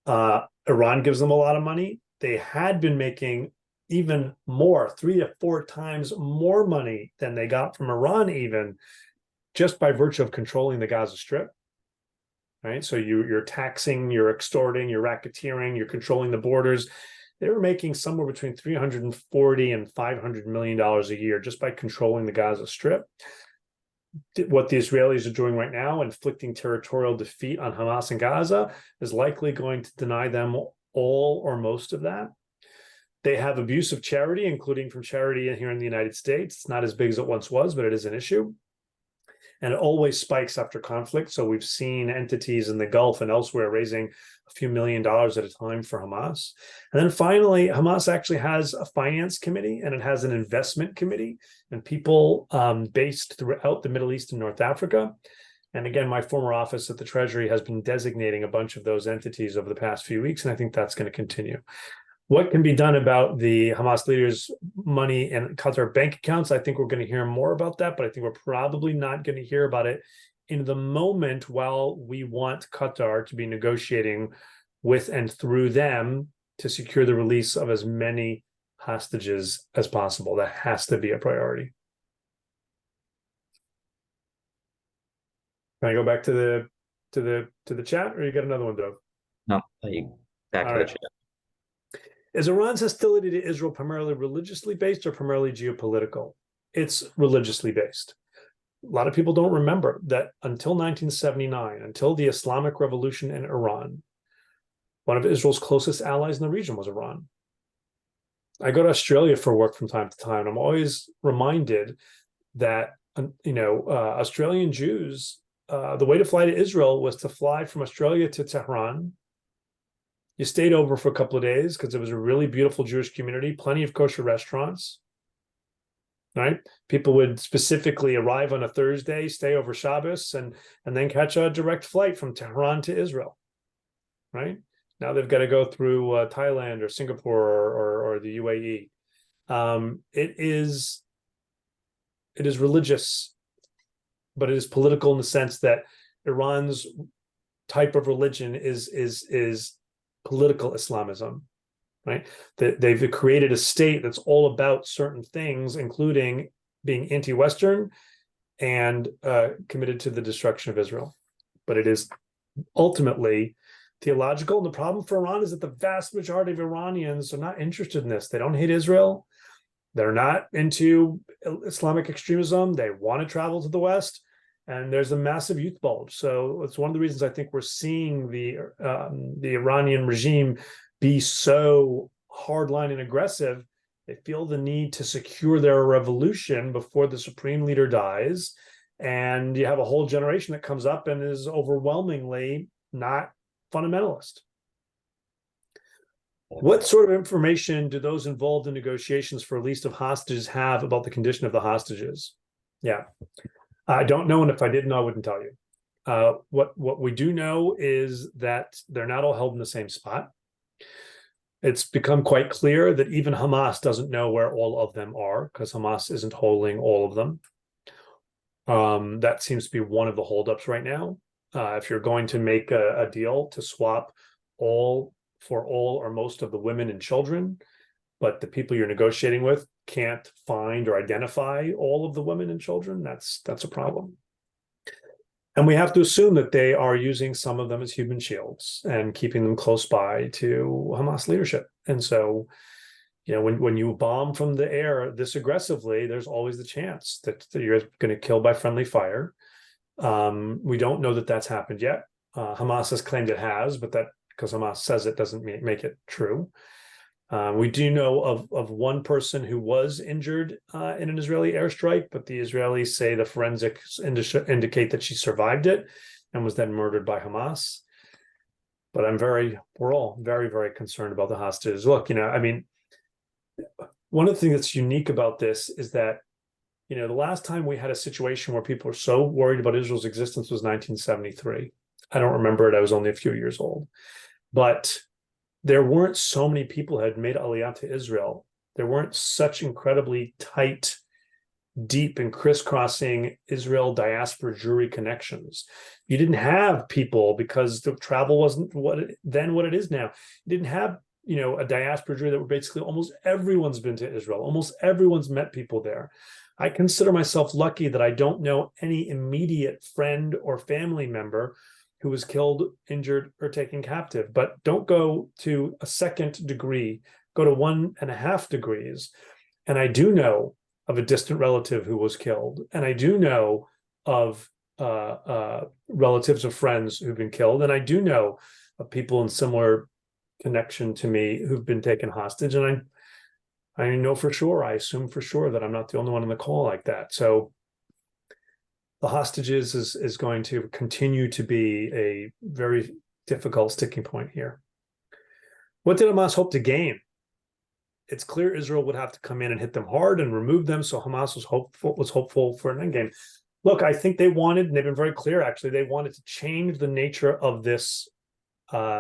Speaker 3: Iran gives them a lot of money. They had been making even more, 3 to 4 times more money than they got from Iran, even just by virtue of controlling the Gaza Strip. Right. So you're taxing, you're extorting, you're racketeering, you're controlling the borders. They were making somewhere between $340 and $500 million a year just by controlling the Gaza Strip. What the Israelis are doing right now, inflicting territorial defeat on Hamas and Gaza, is likely going to deny them all or most of that. They have abuse of charity, including from charity here in the United States. It's not as big as it once was, but it is an issue. And it always spikes after conflict. So we've seen entities in the Gulf and elsewhere raising a few $1 million at a time for Hamas. And then finally, Hamas actually has a finance committee and it has an investment committee and people based throughout the Middle East and North Africa. And again, my former office at the Treasury has been designating a bunch of those entities over the past few weeks, and I think that's going to continue. What can be done about the Hamas leaders' money in Qatar bank accounts? I think we're going to hear more about that, but I think we're probably not going to hear about it in the moment while we want Qatar to be negotiating with and through them to secure the release of as many hostages as possible. That has to be a priority. Can I go back to the chat, or you got another one, Doug?
Speaker 2: No, you back to the chat.
Speaker 3: Is Iran's hostility to Israel primarily religiously based or primarily geopolitical? It's religiously based. A lot of people don't remember that until 1979, until the Islamic Revolution in Iran, one of Israel's closest allies in the region was Iran. I go to Australia for work from time to time, and I'm always reminded that, Australian Jews, the way to fly to Israel was to fly from Australia to Tehran. You stayed over for a couple of days because it was a really beautiful Jewish community, plenty of kosher restaurants. right? People would specifically arrive on a Thursday, stay over Shabbos, and then catch a direct flight from Tehran to Israel, right? Now they've got to go through Thailand or Singapore or the UAE. It is religious, but it is political in the sense that Iran's type of religion is political Islamism, right? That they've created a state that's all about certain things, including being anti-Western and committed to the destruction of Israel. But it is ultimately theological. And the problem for Iran is that the vast majority of Iranians are not interested in this. They don't hate Israel. They're not into Islamic extremism. They want to travel to the West. And there's a massive youth bulge. So it's one of the reasons I think we're seeing the Iranian regime be so hardline and aggressive. They feel the need to secure their revolution before the supreme leader dies. And you have a whole generation that comes up and is overwhelmingly not fundamentalist. What sort of information do those involved in negotiations for release of hostages have about the condition of the hostages? Yeah, I don't know, and if I didn't know, I wouldn't tell you. What we do know is that they're not all held in the same spot. It's become quite clear that even Hamas doesn't know where all of them are, because Hamas isn't holding all of them. That seems to be one of the holdups right now. If you're going to make a deal to swap all or most of the women and children, but the people you're negotiating with can't find or identify all of the women and children, that's a problem. And we have to assume that they are using some of them as human shields and keeping them close by to Hamas leadership. And so, you know, when you bomb from the air this aggressively, there's always the chance that you're going to kill by friendly fire. We don't know that that's happened yet. Hamas has claimed it has, but that because Hamas says it doesn't make it true. We do know of one person who was injured in an Israeli airstrike, but the Israelis say the forensics indicate that she survived it and was then murdered by Hamas. But we're all very, very concerned about the hostages. Look, you know, I mean, one of the things that's unique about this is that, you know, the last time we had a situation where people were so worried about Israel's existence was 1973. I don't remember it. I was only a few years old. But there weren't so many people who had made Aliyah to Israel. There weren't such incredibly tight, deep and crisscrossing Israel diaspora Jewry connections. You didn't have people, because the travel wasn't what it is now. You didn't have, you know, a diaspora Jewry that were basically almost everyone's been to Israel. Almost everyone's met people there. I consider myself lucky that I don't know any immediate friend or family member who was killed, injured, or taken captive. But don't go to a second degree, go to 1.5 degrees. And I do know of a distant relative who was killed. And I do know of relatives of friends who've been killed. And I do know of people in similar connection to me who've been taken hostage. And I know for sure, I assume for sure that I'm not the only one on the call like that. So the hostages is going to continue to be a very difficult sticking point here. What did Hamas hope to gain? It's clear Israel would have to come in and hit them hard and remove them. So Hamas was hopeful for an endgame. Look, I think they wanted, and they've been very clear, actually, they wanted to change the nature of this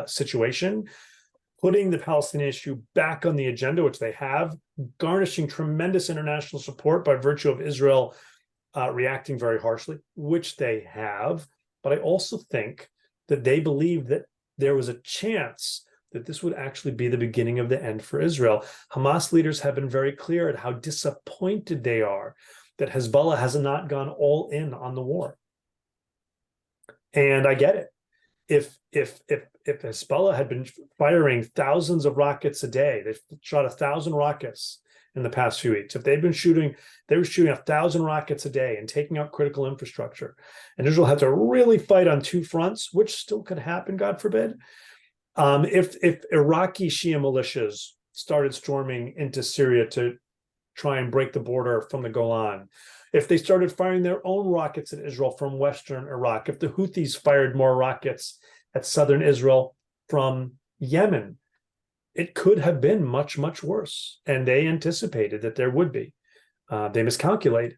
Speaker 3: situation, putting the Palestinian issue back on the agenda, which they have, garnishing tremendous international support by virtue of Israel reacting very harshly, which they have. But I also think that they believe that there was a chance that this would actually be the beginning of the end for Israel. Hamas leaders have been very clear at how disappointed they are that Hezbollah has not gone all in on the war. And I get it. If Hezbollah had been firing thousands of rockets a day, they've shot 1,000 rockets in the past few weeks. If they were shooting 1,000 rockets a day and taking out critical infrastructure, and Israel had to really fight on two fronts, which still could happen, God forbid. If Iraqi Shia militias started storming into Syria to try and break the border from the Golan, if they started firing their own rockets at Israel from Western Iraq, if the Houthis fired more rockets at southern Israel from Yemen, it could have been much, much worse. And they anticipated that there would be. They miscalculated.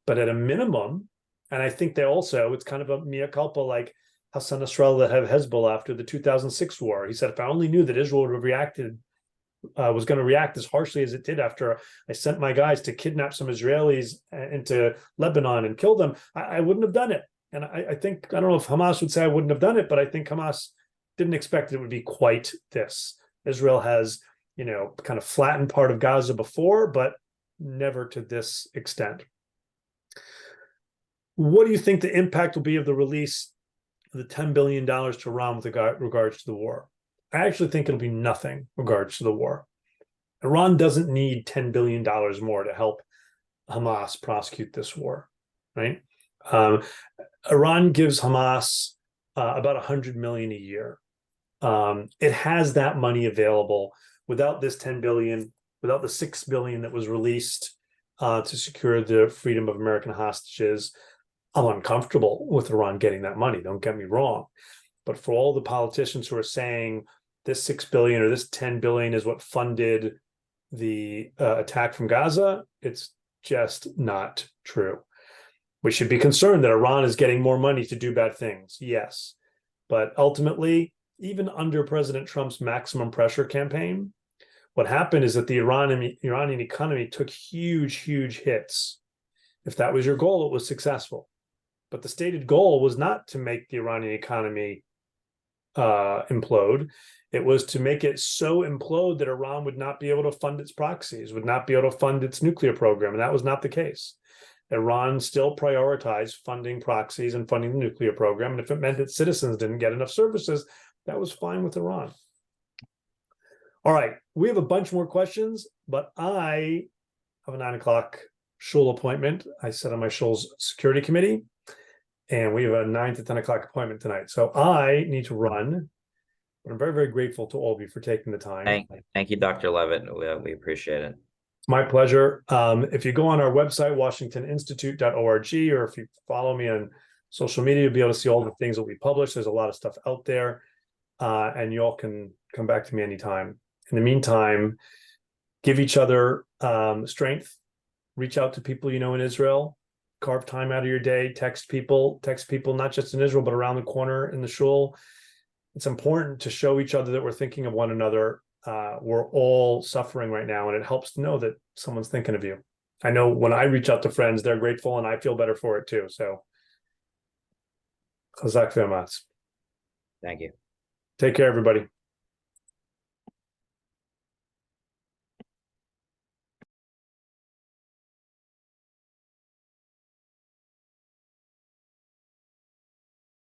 Speaker 3: But at a minimum, and I think they also, it's kind of a mea culpa, like Hassan Nasrallah had Hezbollah after the 2006 war. He said, if I only knew that Israel would have reacted, was going to react as harshly as it did after I sent my guys to kidnap some Israelis into Lebanon and kill them, I wouldn't have done it. And I think, I don't know if Hamas would say I wouldn't have done it, but I think Hamas didn't expect it would be quite this. Israel has, kind of flattened part of Gaza before, but never to this extent. What do you think the impact will be of the release of the $10 billion to Iran with regards to the war? I actually think it'll be nothing regards to the war. Iran doesn't need $10 billion more to help Hamas prosecute this war, right? Iran gives Hamas about $100 million a year. It has that money available without this $10 billion, without the $6 billion that was released to secure the freedom of American hostages. I'm uncomfortable with Iran getting that money, don't get me wrong. But for all the politicians who are saying this $6 billion or this $10 billion is what funded the attack from Gaza, it's just not true. We should be concerned that Iran is getting more money to do bad things, yes. But ultimately, even under President Trump's maximum pressure campaign, what happened is that the Iranian economy took huge, huge hits. If that was your goal, it was successful. But the stated goal was not to make the Iranian economy implode. It was to make it so implode that Iran would not be able to fund its proxies, would not be able to fund its nuclear program. And that was not the case. Iran still prioritized funding proxies and funding the nuclear program. And if it meant that citizens didn't get enough services, that was fine with Iran. All right, we have a bunch more questions, but I have a 9 o'clock shul appointment. I sit on my shul's security committee, and we have a 9 to 10 o'clock appointment tonight. So I need to run, but I'm very, very grateful to all of you for taking the time.
Speaker 2: Thank you, Dr. Levitt. We appreciate it.
Speaker 3: It's my pleasure. If you go on our website, washingtoninstitute.org, or if you follow me on social media, you'll be able to see all the things that we publish. There's a lot of stuff out there, and you all can come back to me anytime. In the meantime, give each other strength. Reach out to people you know in Israel. Carve time out of your day. Text people not just in Israel, but around the corner in the shul. It's important to show each other that we're thinking of one another. We're all suffering right now, and it helps to know that someone's thinking of you. I know when I reach out to friends, they're grateful, and I feel better for it too. So, chazak v'amatz.
Speaker 2: Thank you.
Speaker 3: Take care, everybody.